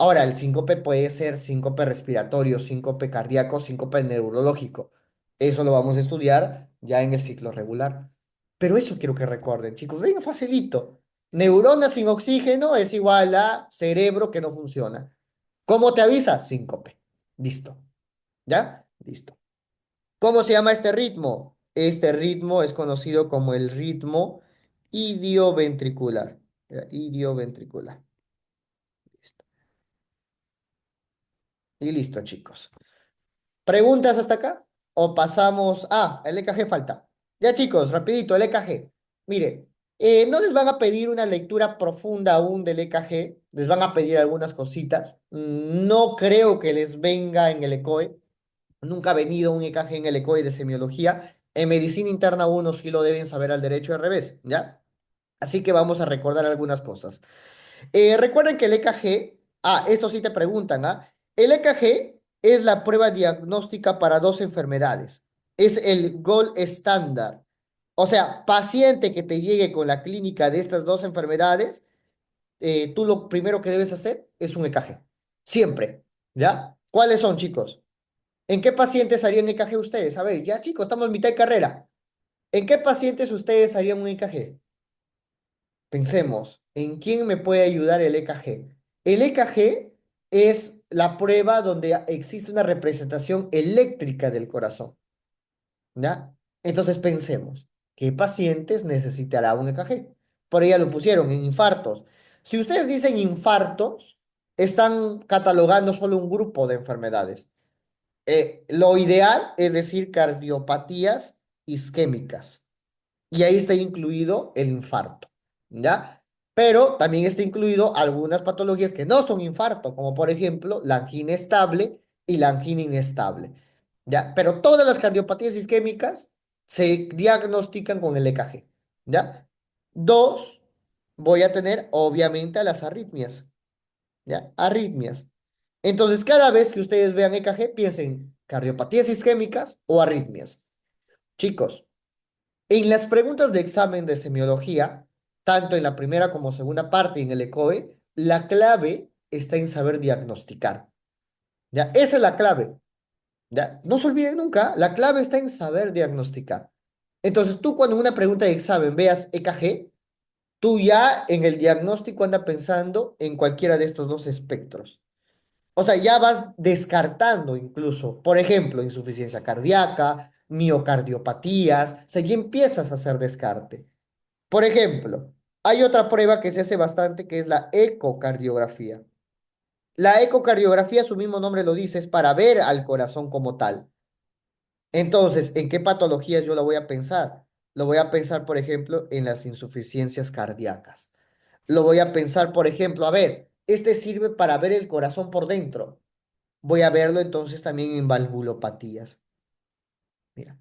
Ahora, el síncope puede ser síncope respiratorio, síncope cardíaco, síncope neurológico. Eso lo vamos a estudiar ya en el ciclo regular. Pero eso quiero que recuerden, chicos. Venga, facilito. Neurona sin oxígeno es igual a cerebro que no funciona. ¿Cómo te avisa? Síncope. Listo. ¿Ya? Listo. ¿Cómo se llama este ritmo? Este ritmo es conocido como el ritmo idioventricular. ¿Ya? Idioventricular. Listo. Y listo, chicos. ¿Preguntas hasta acá? ¿O pasamos? Ah, el EKG falta. Ya chicos, rapidito, el EKG. Mire, no les van a pedir una lectura profunda aún del EKG, les van a pedir algunas cositas. No creo que les venga en el ECOE. Nunca ha venido un EKG en el ECOE de semiología. En medicina interna uno sí lo deben saber al derecho y al revés, ¿ya? Así que vamos a recordar algunas cosas. Recuerden que el EKG, esto sí te preguntan, ¿ah? El EKG es la prueba diagnóstica para dos enfermedades. Es el gold estándar. O sea, paciente que te llegue con la clínica de estas dos enfermedades, tú lo primero que debes hacer es un EKG. Siempre, ¿ya? ¿Cuáles son, chicos? ¿En qué pacientes harían EKG ustedes? A ver, ya chicos, estamos en mitad de carrera. ¿En qué pacientes ustedes harían un EKG? Pensemos, ¿en quién me puede ayudar el EKG? El EKG es la prueba donde existe una representación eléctrica del corazón, ¿ya? Entonces pensemos, ¿qué pacientes necesitará un EKG? Por ahí ya lo pusieron, en infartos. Si ustedes dicen infartos, están catalogando solo un grupo de enfermedades. Lo ideal es decir cardiopatías isquémicas. Y ahí está incluido el infarto, ¿ya? Pero también está incluido algunas patologías que no son infarto, como por ejemplo la angina estable y la angina inestable, ¿ya? Pero todas las cardiopatías isquémicas se diagnostican con el EKG, ¿ya? Dos, voy a tener obviamente a las arritmias, ¿ya? Arritmias. Entonces, cada vez que ustedes vean EKG, piensen cardiopatías isquémicas o arritmias. Chicos, en las preguntas de examen de semiología, tanto en la primera como segunda parte y en el ECOE, la clave está en saber diagnosticar. ¿Ya? Esa es la clave. ¿Ya? No se olviden nunca, la clave está en saber diagnosticar. Entonces, tú cuando en una pregunta de examen veas EKG, tú ya en el diagnóstico anda pensando en cualquiera de estos dos espectros. O sea, ya vas descartando incluso, por ejemplo, insuficiencia cardíaca, miocardiopatías, o sea, ya empiezas a hacer descarte. Por ejemplo, hay otra prueba que se hace bastante que es la ecocardiografía. La ecocardiografía, su mismo nombre lo dice, es para ver al corazón como tal. Entonces, ¿en qué patologías yo la voy a pensar? Lo voy a pensar, por ejemplo, en las insuficiencias cardíacas. Lo voy a pensar, por ejemplo, a ver, este sirve para ver el corazón por dentro. Voy a verlo entonces también en valvulopatías. Mira,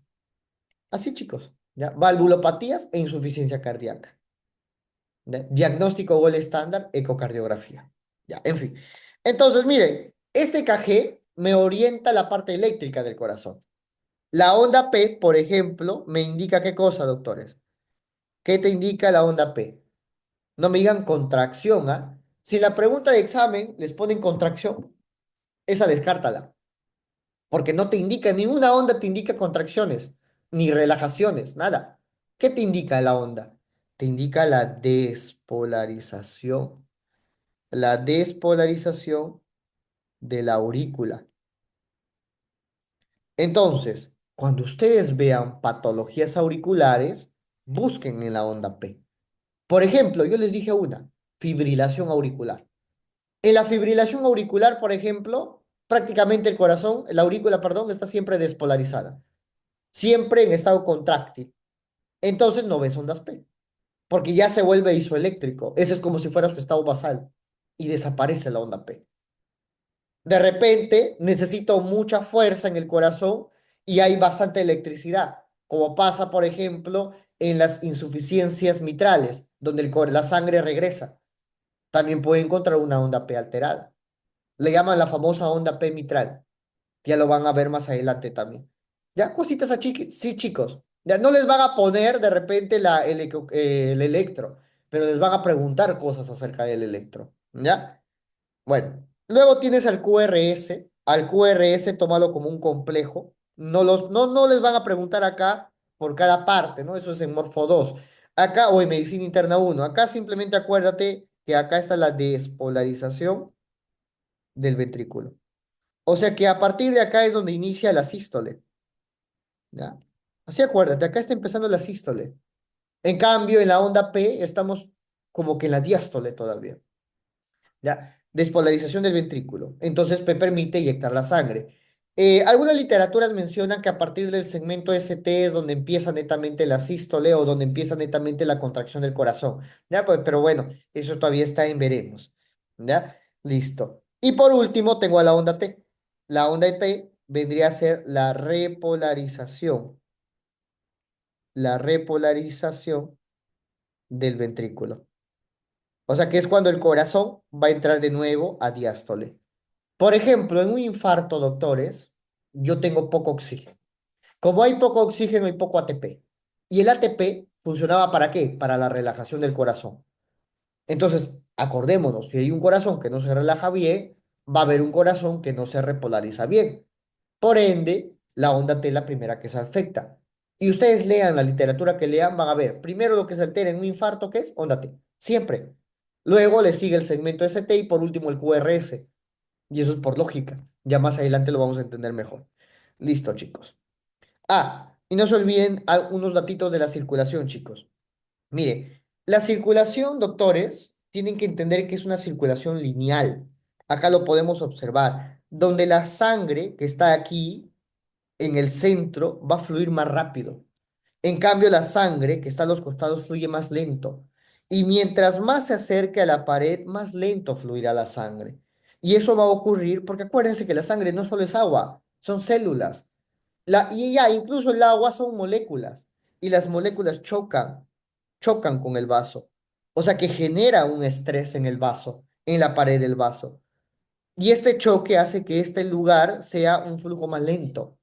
así chicos, ¿ya? Valvulopatías e insuficiencia cardíaca. ¿Ya? Diagnóstico gol estándar, ecocardiografía. Ya, en fin. Entonces, miren, este KG me orienta la parte eléctrica del corazón. La onda P, por ejemplo, me indica qué cosa, doctores. ¿Qué te indica la onda P? No me digan contracción, ¿ah? Si en la pregunta de examen les ponen contracción, esa descártala, porque no te indica, ninguna onda te indica contracciones, ni relajaciones, nada. ¿Qué te indica la onda? Te indica la despolarización. La despolarización de la aurícula. Entonces, cuando ustedes vean patologías auriculares, busquen en la onda P. Por ejemplo, yo les dije una, fibrilación auricular. En la fibrilación auricular, por ejemplo, prácticamente el corazón, la aurícula, perdón, está siempre despolarizada, siempre en estado contráctil. Entonces no ves ondas P, porque ya se vuelve isoeléctrico. Ese es como si fuera su estado basal y desaparece la onda P. De repente necesito mucha fuerza en el corazón y hay bastante electricidad, como pasa, por ejemplo, en las insuficiencias mitrales, donde la sangre regresa. También puede encontrar una onda P alterada. Le llaman la famosa onda P mitral. Ya lo van a ver más adelante también. Ya, cositas así, sí, chicos. Ya no les van a poner de repente el electro, pero les van a preguntar cosas acerca del electro. ¿Ya? Bueno, luego tienes al QRS. Al QRS tómalo como un complejo. No les van a preguntar acá por cada parte, ¿no? Eso es en Morfo 2. Acá, o en Medicina Interna 1. Acá simplemente acuérdate que acá está la despolarización del ventrículo. O sea que a partir de acá es donde inicia la sístole, ¿ya? Así acuérdate, acá está empezando la sístole. En cambio, en la onda P estamos como que en la diástole todavía. ¿Ya? Despolarización del ventrículo. Entonces permite inyectar la sangre. Algunas literaturas mencionan que a partir del segmento ST es donde empieza netamente la sístole o donde empieza netamente la contracción del corazón. ¿Ya? Pero bueno, eso todavía está en veremos. ¿Ya? Listo. Y por último tengo a la onda T. La onda T vendría a ser la repolarización del ventrículo. O sea que es cuando el corazón va a entrar de nuevo a diástole. Por ejemplo, en un infarto, doctores, yo tengo poco oxígeno. Como hay poco oxígeno, hay poco ATP. Y el ATP funcionaba ¿para qué? Para la relajación del corazón. Entonces, acordémonos, si hay un corazón que no se relaja bien, va a haber un corazón que no se repolariza bien. Por ende, la onda T es la primera que se afecta. Y ustedes lean la literatura que lean, van a ver, primero lo que se altera en un infarto, ¿qué es? Onda T, siempre. Luego le sigue el segmento ST y por último el QRS. Y eso es por lógica. Ya más adelante lo vamos a entender mejor. Listo, chicos. Ah, y no se olviden unos datitos de la circulación, chicos. Mire, la circulación, doctores, tienen que entender que es una circulación lineal. Acá lo podemos observar, donde la sangre que está aquí en el centro va a fluir más rápido. En cambio, la sangre que está a los costados fluye más lento. Y mientras más se acerque a la pared, más lento fluirá la sangre. Y eso va a ocurrir porque acuérdense que la sangre no solo es agua, son células. Y ya, incluso el agua son moléculas. Y las moléculas chocan con el vaso. O sea que genera un estrés en el vaso, en la pared del vaso. Y este choque hace que este lugar sea un flujo más lento.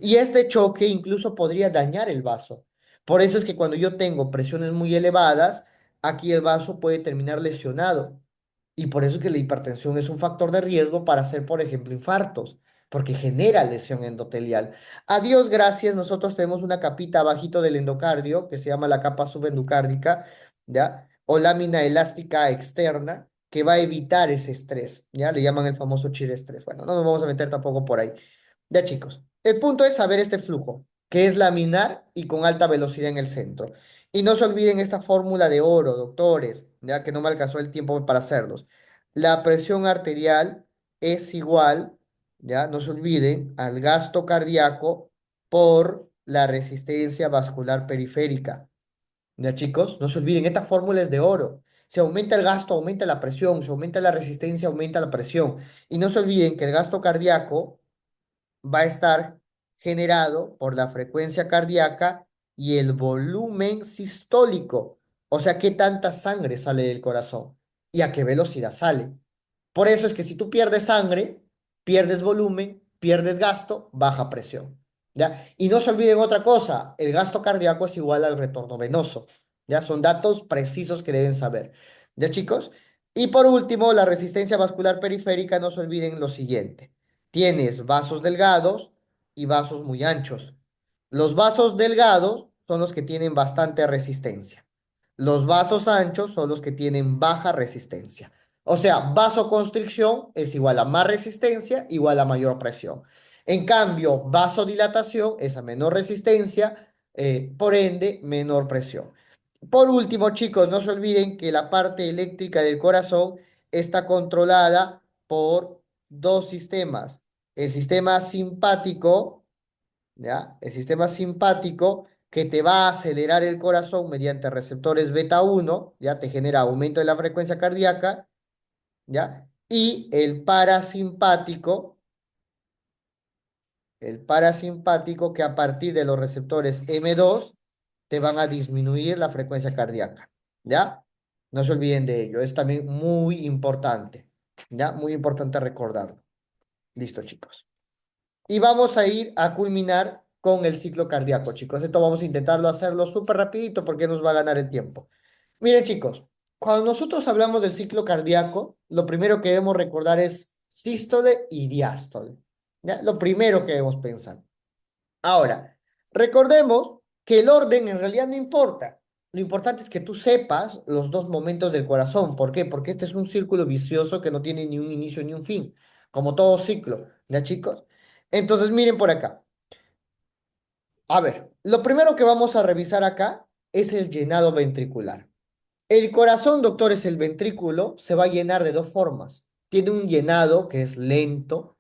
Y este choque incluso podría dañar el vaso. Por eso es que cuando yo tengo presiones muy elevadas, aquí el vaso puede terminar lesionado. Y por eso es que la hipertensión es un factor de riesgo para hacer, por ejemplo, infartos, porque genera lesión endotelial. A Dios gracias, nosotros tenemos una capita abajito del endocardio que se llama la capa subendocárdica, ¿ya? O lámina elástica externa que va a evitar ese estrés, ¿ya? Le llaman el famoso estrés. Bueno, no nos vamos a meter tampoco por ahí. Ya, chicos, el punto es saber este flujo, que es laminar y con alta velocidad en el centro. Y no se olviden esta fórmula de oro, doctores, ya que no me alcanzó el tiempo para hacerlos. La presión arterial es igual, ya no se olviden, al gasto cardíaco por la resistencia vascular periférica. Ya, chicos, no se olviden, esta fórmula es de oro. Si aumenta el gasto, aumenta la presión. Si aumenta la resistencia, aumenta la presión. Y no se olviden que el gasto cardíaco va a estar generado por la frecuencia cardíaca y el volumen sistólico, o sea, qué tanta sangre sale del corazón y a qué velocidad sale. Por eso es que si tú pierdes sangre, pierdes volumen, pierdes gasto, baja presión. ¿Ya? Y no se olviden otra cosa, el gasto cardíaco es igual al retorno venoso. ¿Ya? Son datos precisos que deben saber. ¿Ya, chicos? Y por último, la resistencia vascular periférica, no se olviden lo siguiente. Tienes vasos delgados y vasos muy anchos. Los vasos delgados son los que tienen bastante resistencia. Los vasos anchos son los que tienen baja resistencia. O sea, vasoconstricción es igual a más resistencia, igual a mayor presión. En cambio, vasodilatación es a menor resistencia, por ende, menor presión. Por último, chicos, no se olviden que la parte eléctrica del corazón está controlada por dos sistemas. El sistema simpático, ¿ya? El sistema simpático que te va a acelerar el corazón mediante receptores beta 1, ¿ya? Te genera aumento de la frecuencia cardíaca, ¿ya? Y el parasimpático que a partir de los receptores M2 te van a disminuir la frecuencia cardíaca, ¿ya? No se olviden de ello, es también muy importante, ¿ya? Muy importante recordarlo. Listo, chicos. Y vamos a ir a culminar con el ciclo cardíaco, chicos. Esto vamos a intentarlo hacerlo súper rapidito porque nos va a ganar el tiempo. Miren, chicos, cuando nosotros hablamos del ciclo cardíaco, lo primero que debemos recordar es sístole y diástole. ¿Ya? Lo primero que debemos pensar. Ahora, recordemos que el orden en realidad no importa. Lo importante es que tú sepas los dos momentos del corazón. ¿Por qué? Porque este es un círculo vicioso que no tiene ni un inicio ni un fin, como todo ciclo. ¿Ya, chicos? Entonces, miren por acá. A ver, lo primero que vamos a revisar acá es el llenado ventricular. El corazón, doctor, es el ventrículo, se va a llenar de dos formas. Tiene un llenado que es lento,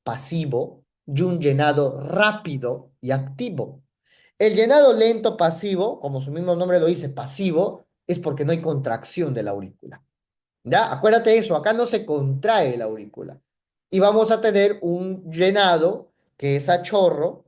pasivo, y un llenado rápido y activo. El llenado lento pasivo, como su mismo nombre lo dice, pasivo, es porque no hay contracción de la aurícula. ¿Ya? Acuérdate de eso, acá no se contrae la aurícula. Y vamos a tener un llenado que es a chorro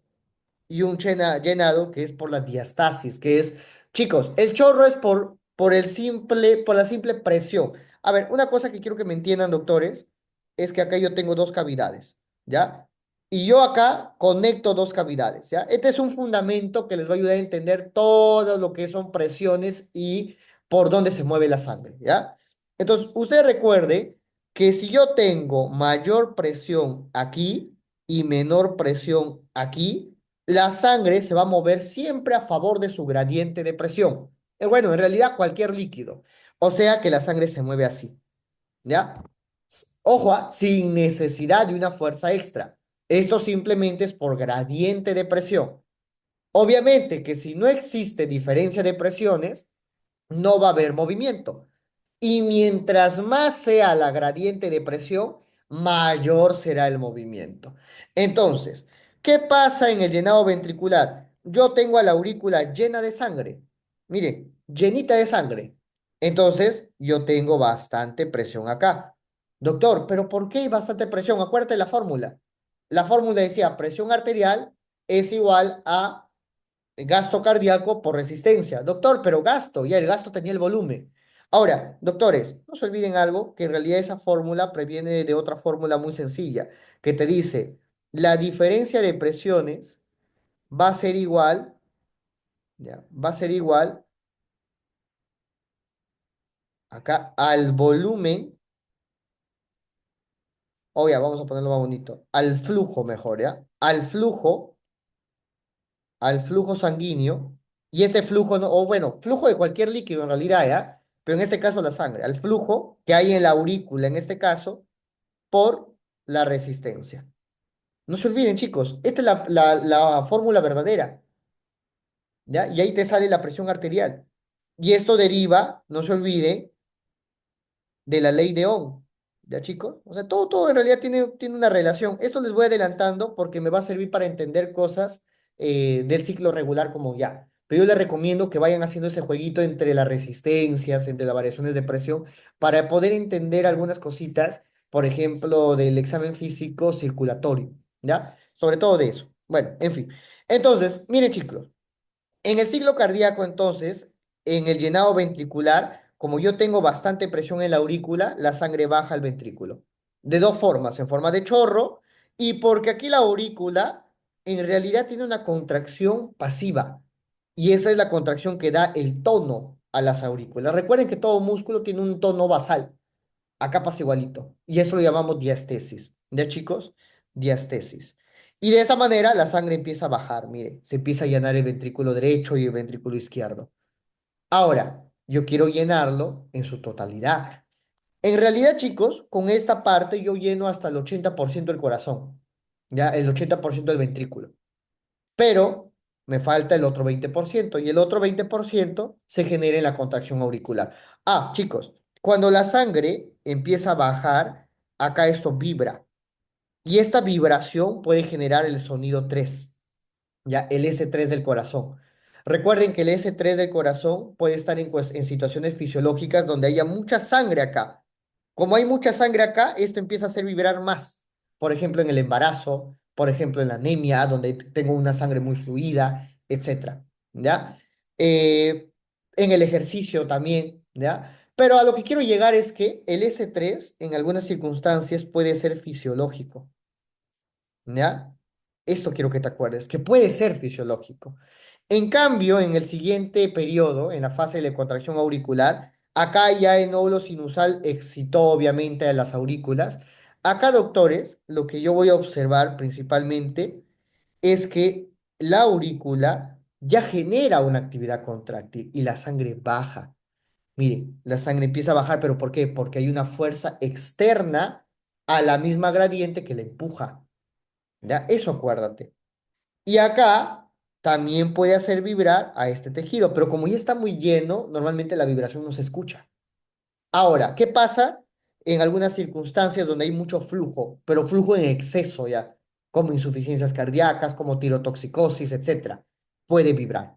y un llenado que es por la diastasis, que es, chicos, el chorro es por la simple presión. A ver, una cosa que quiero que me entiendan, doctores, es que acá yo tengo dos cavidades, ¿ya? Y yo acá conecto dos cavidades, ¿ya? Este es un fundamento que les va a ayudar a entender todo lo que son presiones y por dónde se mueve la sangre, ¿ya? Entonces, usted recuerde que si yo tengo mayor presión aquí, y menor presión aquí, la sangre se va a mover siempre a favor de su gradiente de presión. Bueno, en realidad cualquier líquido. O sea que la sangre se mueve así, ¿ya? Ojo, sin necesidad de una fuerza extra. Esto simplemente es por gradiente de presión. Obviamente que si no existe diferencia de presiones, no va a haber movimiento. Y mientras más sea la gradiente de presión, mayor será el movimiento. Entonces, ¿qué pasa en el llenado ventricular? Yo tengo a la aurícula llena de sangre. Mire, llenita de sangre. Entonces, yo tengo bastante presión acá. Doctor, ¿pero por qué hay bastante presión? Acuérdate la fórmula. La fórmula decía presión arterial es igual a gasto cardíaco por resistencia. Doctor, pero gasto, ya el gasto tenía el volumen. Ahora, doctores, no se olviden algo, que en realidad esa fórmula previene de otra fórmula muy sencilla, que te dice, la diferencia de presiones va a ser igual, ya, va a ser igual acá al volumen, o ya, vamos a ponerlo más bonito, al flujo mejor, ¿ya? Al flujo sanguíneo, y este flujo, no, o bueno, flujo de cualquier líquido en realidad, ¿ya? Pero en este caso la sangre, al flujo que hay en la aurícula, en este caso, por la resistencia. No se olviden, chicos, esta es la fórmula verdadera, ¿ya? Y ahí te sale la presión arterial. Y esto deriva, no se olvide, de la ley de Ohm. ¿Ya, chicos? O sea, todo en realidad tiene una relación. Esto les voy adelantando porque me va a servir para entender cosas del ciclo regular como ya. Pero yo les recomiendo que vayan haciendo ese jueguito entre las resistencias, entre las variaciones de presión, para poder entender algunas cositas, por ejemplo, del examen físico circulatorio, ¿ya? Sobre todo de eso. Bueno, en fin. Entonces, miren, chicos. En el ciclo cardíaco, entonces, en el llenado ventricular, como yo tengo bastante presión en la aurícula, la sangre baja al ventrículo. De dos formas, en forma de chorro y porque aquí la aurícula en realidad tiene una contracción pasiva. Y esa es la contracción que da el tono a las aurículas. Recuerden que todo músculo tiene un tono basal. Acá pasa igualito. Y eso lo llamamos diastesis. ¿Ya, chicos? Diastesis. Y de esa manera la sangre empieza a bajar. Mire, se empieza a llenar el ventrículo derecho y el ventrículo izquierdo. Ahora, yo quiero llenarlo en su totalidad. En realidad, chicos, con esta parte yo lleno hasta el 80% del corazón. Ya, el 80% del ventrículo. Pero me falta el otro 20% y el otro 20% se genera en la contracción auricular. Ah, chicos, cuando la sangre empieza a bajar, acá esto vibra y esta vibración puede generar el sonido 3, ya el S3 del corazón. Recuerden que el S3 del corazón puede estar en situaciones fisiológicas donde haya mucha sangre acá. Como hay mucha sangre acá, esto empieza a hacer vibrar más. Por ejemplo, en el embarazo, por ejemplo, en la anemia, donde tengo una sangre muy fluida, etcétera, ¿ya? Eh, en el ejercicio también, ¿ya? Pero a lo que quiero llegar es que el S3 en algunas circunstancias puede ser fisiológico. ¿Ya? Esto quiero que te acuerdes, que puede ser fisiológico. En cambio, en el siguiente periodo, en la fase de la contracción auricular, acá ya el nódulo sinusal excitó obviamente a las aurículas. Acá, doctores, lo que yo voy a observar principalmente es que la aurícula ya genera una actividad contráctil y la sangre baja. Mire, la sangre empieza a bajar, pero ¿por qué? Porque hay una fuerza externa a la misma gradiente que la empuja. ¿Ya? Eso acuérdate. Y acá también puede hacer vibrar a este tejido, pero como ya está muy lleno, normalmente la vibración no se escucha. Ahora, ¿qué pasa en algunas circunstancias donde hay mucho flujo, pero flujo en exceso ya, como insuficiencias cardíacas, como tirotoxicosis, etcétera? Puede vibrar.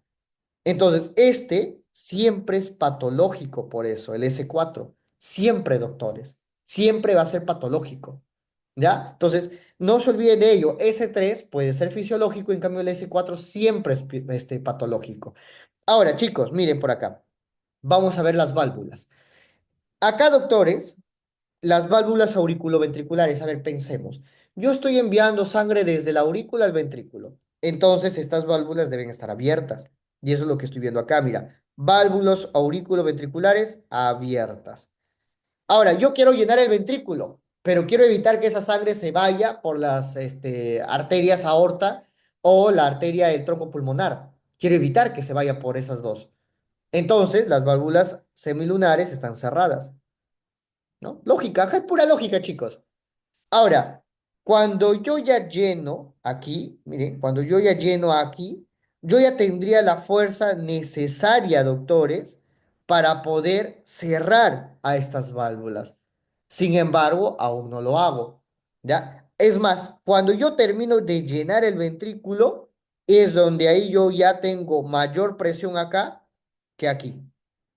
Entonces, este siempre es patológico por eso, el S4. Siempre, doctores. Siempre va a ser patológico. ¿Ya? Entonces, no se olviden de ello. S3 puede ser fisiológico, en cambio el S4 siempre es patológico. Ahora, chicos, miren por acá. Vamos a ver las válvulas. Acá, doctores, las válvulas auriculoventriculares. A ver, pensemos. Yo estoy enviando sangre desde la aurícula al ventrículo. Entonces, estas válvulas deben estar abiertas. Y eso es lo que estoy viendo acá. Mira, válvulas auriculoventriculares abiertas. Ahora, yo quiero llenar el ventrículo. pero quiero evitar que esa sangre se vaya por las arterias aorta o la arteria del tronco pulmonar. Quiero evitar que se vaya por esas dos. Entonces, las válvulas semilunares están cerradas, ¿no? Lógica, ajá, es pura lógica, chicos. Ahora, cuando yo ya lleno aquí, miren, cuando yo ya lleno aquí, yo ya tendría la fuerza necesaria, doctores, para poder cerrar a estas válvulas. Sin embargo, aún no lo hago, ¿ya? Es más, cuando yo termino de llenar el ventrículo, es donde ahí yo ya tengo mayor presión acá que aquí.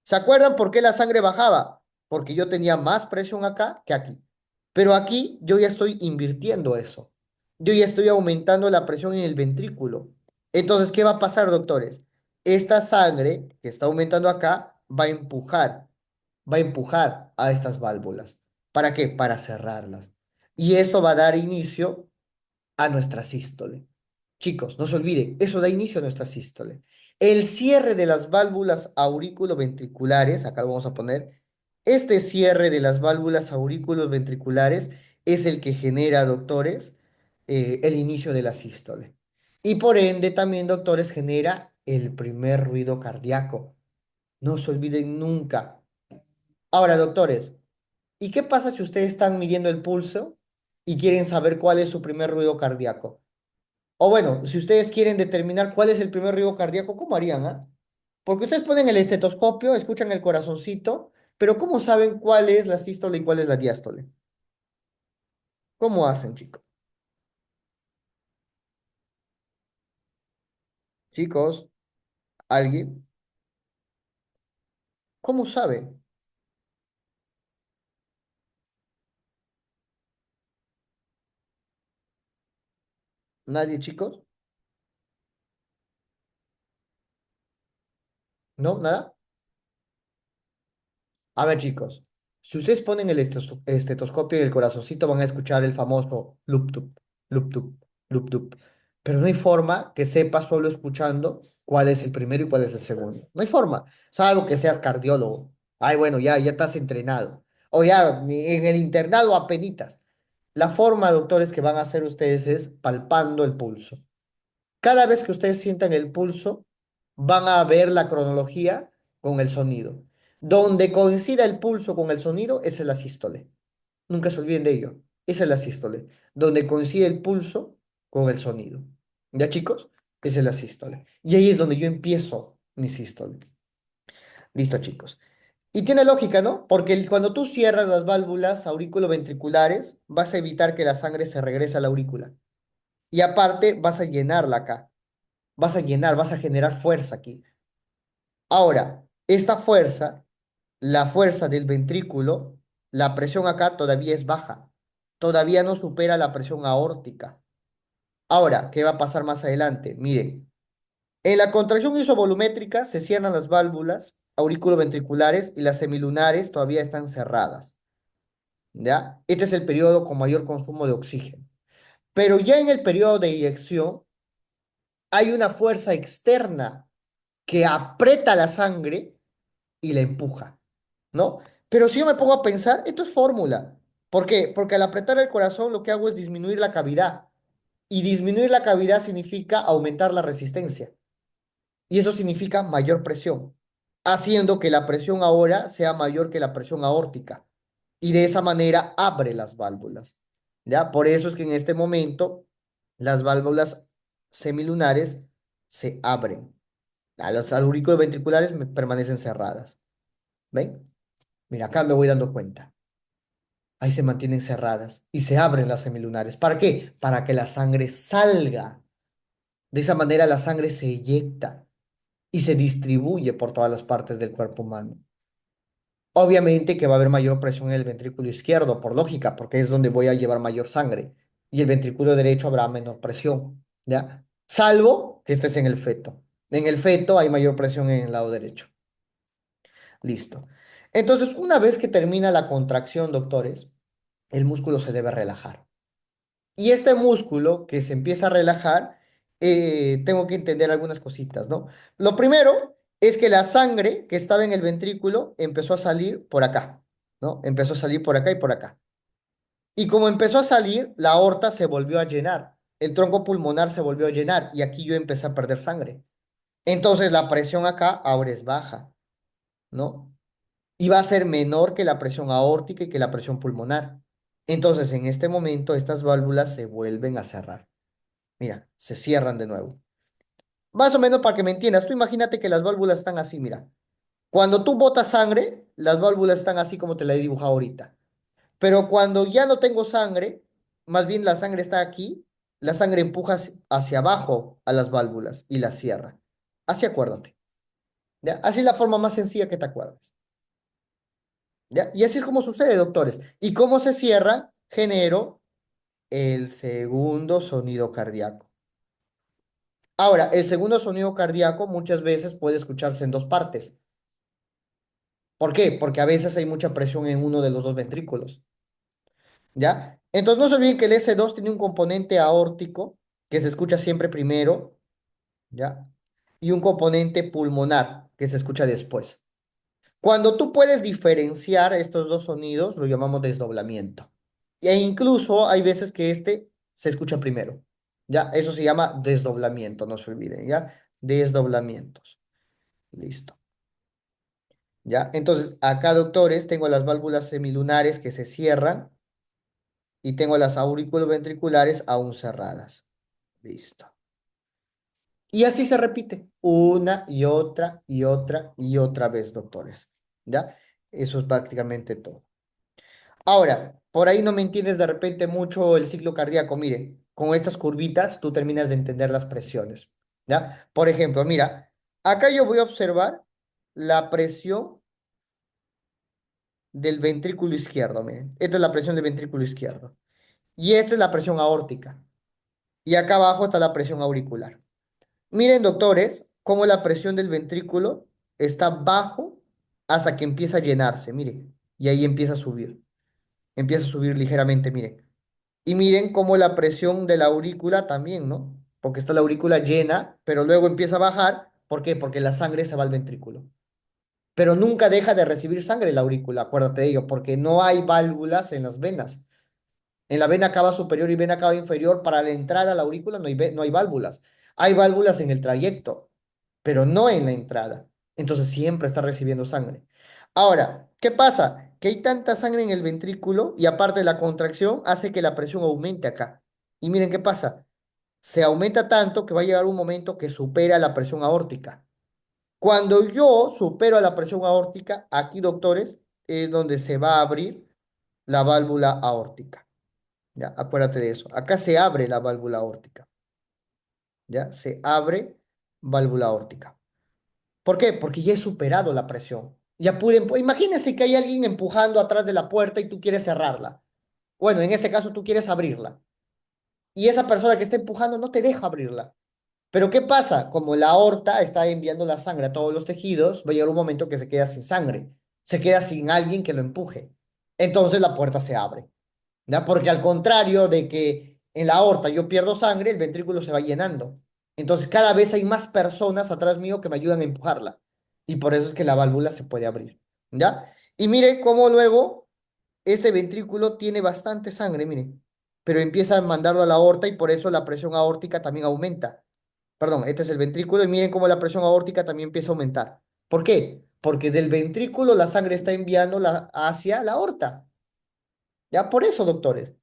¿Se acuerdan por qué la sangre bajaba? Porque yo tenía más presión acá que aquí. Pero aquí yo ya estoy invirtiendo eso. Yo ya estoy aumentando la presión en el ventrículo. Entonces, ¿qué va a pasar, doctores? Esta sangre que está aumentando acá va a empujar a estas válvulas. ¿Para qué? Para cerrarlas. Y eso va a dar inicio a nuestra sístole. Chicos, no se olviden, eso da inicio a nuestra sístole. El cierre de las válvulas aurículo-ventriculares, acá lo vamos a poner, este cierre de las válvulas aurículo-ventriculares es el que genera, doctores, el inicio de la sístole. Y por ende también, doctores, genera el primer ruido cardíaco. No se olviden nunca. Ahora, doctores, ¿y qué pasa si ustedes están midiendo el pulso y quieren saber cuál es su primer ruido cardíaco? O bueno, si ustedes quieren determinar cuál es el primer ruido cardíaco, ¿cómo harían, ah? Porque ustedes ponen el estetoscopio, escuchan el corazoncito, pero ¿cómo saben cuál es la sístole y cuál es la diástole? ¿Cómo hacen, chicos? Chicos, ¿alguien? ¿Cómo saben? ¿Nadie, chicos? ¿No? ¿Nada? A ver, chicos, si ustedes ponen el estetoscopio y el corazoncito, van a escuchar el famoso loop tup, loop tup, loop tup. Pero no hay forma que sepas solo escuchando cuál es el primero y cuál es el segundo. No hay forma, salvo que seas cardiólogo. Ay, bueno, ya estás entrenado. O ya en el internado apenitas. La forma, doctores, que van a hacer ustedes es palpando el pulso. Cada vez que ustedes sientan el pulso, van a ver la cronología con el sonido. Donde coincida el pulso con el sonido, esa es la sístole. Nunca se olviden de ello. Esa es la sístole. Donde coincide el pulso con el sonido. ¿Ya, chicos? Esa es la sístole. Y ahí es donde yo empiezo mi sístole. Listo, chicos. Y tiene lógica, ¿no? Porque cuando tú cierras las válvulas aurículo-ventriculares, vas a evitar que la sangre se regrese a la aurícula. Y aparte, vas a llenarla acá. Vas a llenar, vas a generar fuerza aquí. Ahora, esta fuerza, la fuerza del ventrículo, la presión acá todavía es baja. Todavía no supera la presión aórtica. Ahora, ¿qué va a pasar más adelante? Miren, en la contracción isovolumétrica se cierran las válvulas auriculoventriculares y las semilunares todavía están cerradas. ¿Ya? Este es el periodo con mayor consumo de oxígeno. Pero ya en el periodo de eyección hay una fuerza externa que aprieta la sangre y la empuja, ¿no? Pero si yo me pongo a pensar, esto es fórmula. ¿Por qué? Porque al apretar el corazón lo que hago es disminuir la cavidad. Y disminuir la cavidad significa aumentar la resistencia. Y eso significa mayor presión, haciendo que la presión ahora sea mayor que la presión aórtica. Y de esa manera abre las válvulas. ¿Ya? Por eso es que en este momento las válvulas semilunares se abren. Las auriculoventriculares permanecen cerradas. ¿Ven? Mira, acá me voy dando cuenta. Ahí se mantienen cerradas y se abren las semilunares. ¿Para qué? Para que la sangre salga. De esa manera la sangre se eyecta y se distribuye por todas las partes del cuerpo humano. Obviamente que va a haber mayor presión en el ventrículo izquierdo, por lógica, porque es donde voy a llevar mayor sangre. Y el ventrículo derecho habrá menor presión, ¿ya? Salvo que estés en el feto. En el feto hay mayor presión en el lado derecho. Listo. Entonces, una vez que termina la contracción, doctores, el músculo se debe relajar. Y este músculo que se empieza a relajar, tengo que entender algunas cositas, ¿no? Lo primero es que la sangre que estaba en el ventrículo empezó a salir por acá, ¿no? Empezó a salir por acá y por acá. Y como empezó a salir, la aorta se volvió a llenar, el tronco pulmonar se volvió a llenar y aquí yo empecé a perder sangre. Entonces la presión acá ahora es baja, ¿no? Y va a ser menor que la presión aórtica y que la presión pulmonar. Entonces en este momento estas válvulas se vuelven a cerrar. Mira, se cierran de nuevo. Más o menos para que me entiendas, tú imagínate que las válvulas están así, mira. Cuando tú botas sangre, las válvulas están así como te la he dibujado ahorita. Pero cuando ya no tengo sangre, más bien la sangre está aquí, la sangre empuja hacia abajo a las válvulas y las cierra. Así acuérdate, ¿ya? Así es la forma más sencilla que te acuerdas, ¿ya? Y así es como sucede, doctores. ¿Y cómo se cierra? Genero el segundo sonido cardíaco. Ahora, el segundo sonido cardíaco muchas veces puede escucharse en dos partes. ¿Por qué? Porque a veces hay mucha presión en uno de los dos ventrículos. ¿Ya? Entonces no se olviden que el S2 tiene un componente aórtico que se escucha siempre primero, ¿ya? Y un componente pulmonar que se escucha después. Cuando tú puedes diferenciar estos dos sonidos, lo llamamos desdoblamiento. E incluso hay veces que este se escucha primero, ¿ya? Eso se llama desdoblamiento, no se olviden, ¿ya? Desdoblamientos. Listo. ¿Ya? Entonces, acá, doctores, tengo las válvulas semilunares que se cierran y tengo las auriculoventriculares aún cerradas. Listo. Y así se repite una y otra y otra y otra vez, doctores. ¿Ya? Eso es prácticamente todo. Ahora, por ahí no me entiendes de repente mucho el ciclo cardíaco. Mire, con estas curvitas tú terminas de entender las presiones. ¿Ya? Por ejemplo, mira, acá yo voy a observar la presión del ventrículo izquierdo. Miren, esta es la presión del ventrículo izquierdo. Y esta es la presión aórtica. Y acá abajo está la presión auricular. Miren, doctores, cómo la presión del ventrículo está bajo hasta que empieza a llenarse, miren, y ahí empieza a subir ligeramente, miren. Y miren cómo la presión de la aurícula también, ¿no? Porque está la aurícula llena, pero luego empieza a bajar. ¿Por qué? Porque la sangre se va al ventrículo. Pero nunca deja de recibir sangre la aurícula, acuérdate de ello, porque no hay válvulas en las venas. En la vena cava superior y vena cava inferior, para la entrada a la aurícula no hay válvulas. Hay válvulas en el trayecto, pero no en la entrada. Entonces siempre está recibiendo sangre. Ahora, ¿qué pasa? Que hay tanta sangre en el ventrículo y aparte de la contracción hace que la presión aumente acá. Y miren qué pasa. Se aumenta tanto que va a llegar un momento que supera la presión aórtica. Cuando yo supero a la presión aórtica, aquí, doctores, es donde se va a abrir la válvula aórtica. ¿Ya? Acuérdate de eso. Acá se abre la válvula aórtica. ¿Ya? Se abre válvula aórtica. ¿Por qué? Porque ya he superado la presión. Ya pude, imagínense que hay alguien empujando atrás de la puerta y tú quieres cerrarla. Bueno, en este caso tú quieres abrirla. Y esa persona que está empujando no te deja abrirla. Pero ¿qué pasa? Como la aorta está enviando la sangre a todos los tejidos, va a llegar un momento que se queda sin sangre. Se queda sin alguien que lo empuje. Entonces la puerta se abre. ¿Ya? Porque al contrario de que en la aorta yo pierdo sangre, el ventrículo se va llenando. Entonces cada vez hay más personas atrás mío que me ayudan a empujarla. Y por eso es que la válvula se puede abrir. ¿Ya? Y mire cómo luego este ventrículo tiene bastante sangre, mire. Pero empieza a mandarlo a la aorta y por eso la presión aórtica también aumenta. Perdón, este es el ventrículo y miren cómo la presión aórtica también empieza a aumentar. ¿Por qué? Porque del ventrículo la sangre está enviando hacia la aorta. Ya por eso, doctores.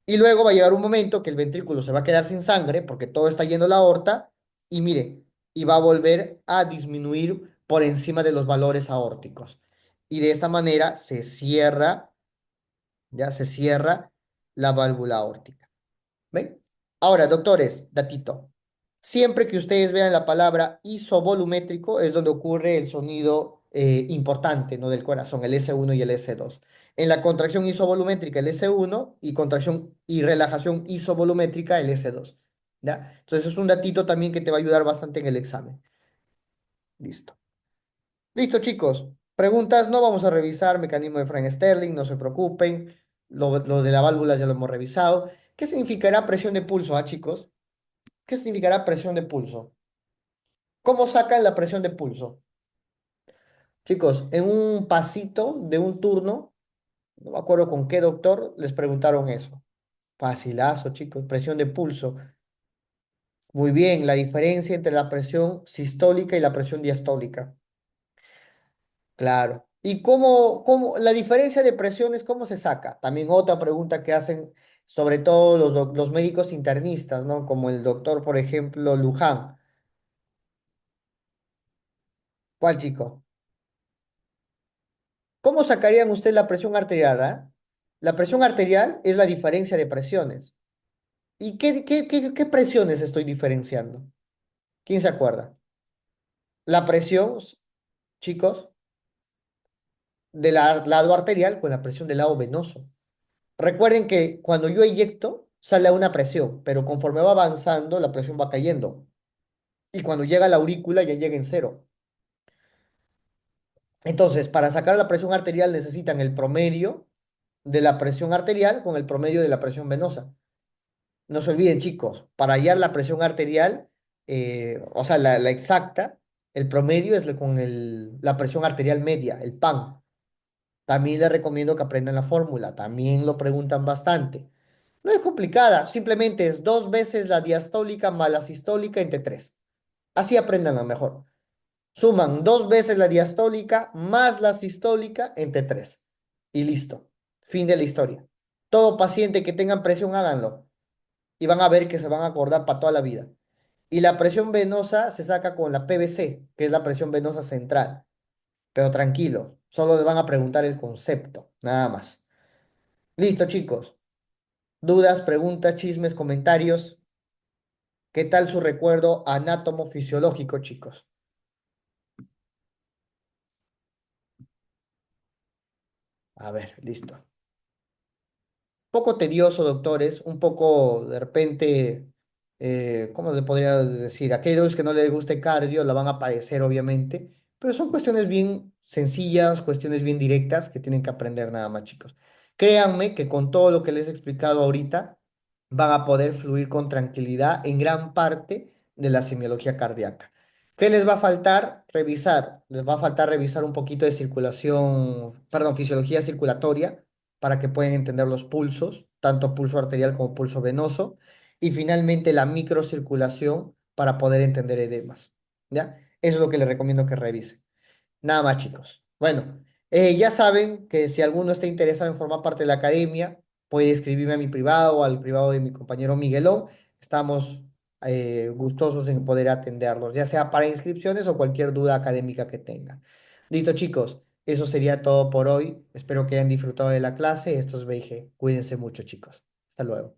Y luego va a llegar un momento que el ventrículo se va a quedar sin sangre porque todo está yendo a la aorta y mire, y va a volver a disminuir por encima de los valores aórticos. Y de esta manera se cierra, ya se cierra la válvula aórtica. ¿Ven? Ahora, doctores, datito. Siempre que ustedes vean la palabra isovolumétrico es donde ocurre el sonido importante, ¿no? Del corazón, el S1 y el S2. En la contracción isovolumétrica, el S1 y contracción y relajación isovolumétrica, el S2. ¿Ya? Entonces es un datito también que te va a ayudar bastante en el examen. Listo. Listo, chicos. Preguntas, no vamos a revisar mecanismo de Frank-Starling, no se preocupen. Lo de la válvula ya lo hemos revisado. ¿Qué significará presión de pulso, chicos? ¿Qué significará presión de pulso? ¿Cómo sacan la presión de pulso? Chicos, en un pasito de un turno, No me acuerdo con qué doctor les preguntaron eso. Facilazo, chicos, presión de pulso. Muy bien, la diferencia entre la presión sistólica y la presión diastólica. Claro. ¿Y la diferencia de presiones, cómo se saca? También otra pregunta que hacen sobre todo los médicos internistas, ¿no? Como el doctor, por ejemplo, Luján. ¿Cuál chico? ¿Cómo sacarían usted la presión arterial, ah? La presión arterial es la diferencia de presiones. ¿Y qué presiones estoy diferenciando? ¿Quién se acuerda? La presión, chicos, del lado arterial con la presión del lado venoso. Recuerden que cuando yo eyecto, sale a una presión, pero conforme va avanzando, la presión va cayendo. Y cuando llega a la aurícula, ya llega en cero. Entonces, para sacar la presión arterial necesitan el promedio de la presión arterial con el promedio de la presión venosa. No se olviden, chicos, para hallar la presión arterial, o sea, la exacta, el promedio es con la presión arterial media, el PAN. También les recomiendo que aprendan la fórmula, también lo preguntan bastante. No es complicada, simplemente es dos veces la diastólica más la sistólica entre tres. Así aprendan lo mejor. Suman dos veces la diastólica más la sistólica entre tres. Y listo. Fin de la historia. Todo paciente que tengan presión, háganlo. Y van a ver que se van a acordar para toda la vida. Y la presión venosa se saca con la PVC, que es la presión venosa central. Pero tranquilo, solo les van a preguntar el concepto, nada más. Listo, chicos. Dudas, preguntas, chismes, comentarios. ¿Qué tal su recuerdo anátomo fisiológico, chicos? A ver, listo. Poco tedioso, doctores, un poco de repente, ¿cómo le podría decir? Aquellos que no les guste cardio la van a padecer, obviamente, pero son cuestiones bien sencillas, cuestiones bien directas que tienen que aprender nada más, chicos. Créanme que con todo lo que les he explicado ahorita, van a poder fluir con tranquilidad en gran parte de la semiología cardíaca. ¿Qué les va a faltar? Revisar. Les va a faltar revisar un poquito de circulación, perdón, fisiología circulatoria para que puedan entender los pulsos, tanto pulso arterial como pulso venoso, y finalmente la microcirculación para poder entender edemas, ¿ya? Eso es lo que les recomiendo que revisen. Nada más, chicos. Bueno, ya saben que si alguno está interesado en formar parte de la academia, puede escribirme a mi privado o al privado de mi compañero Miguelón. Estamos gustosos en poder atenderlos, ya sea para inscripciones o cualquier duda académica que tengan. Listo, chicos. Eso sería todo por hoy. Espero que hayan disfrutado de la clase. Esto es BIG. Cuídense mucho, chicos. Hasta luego.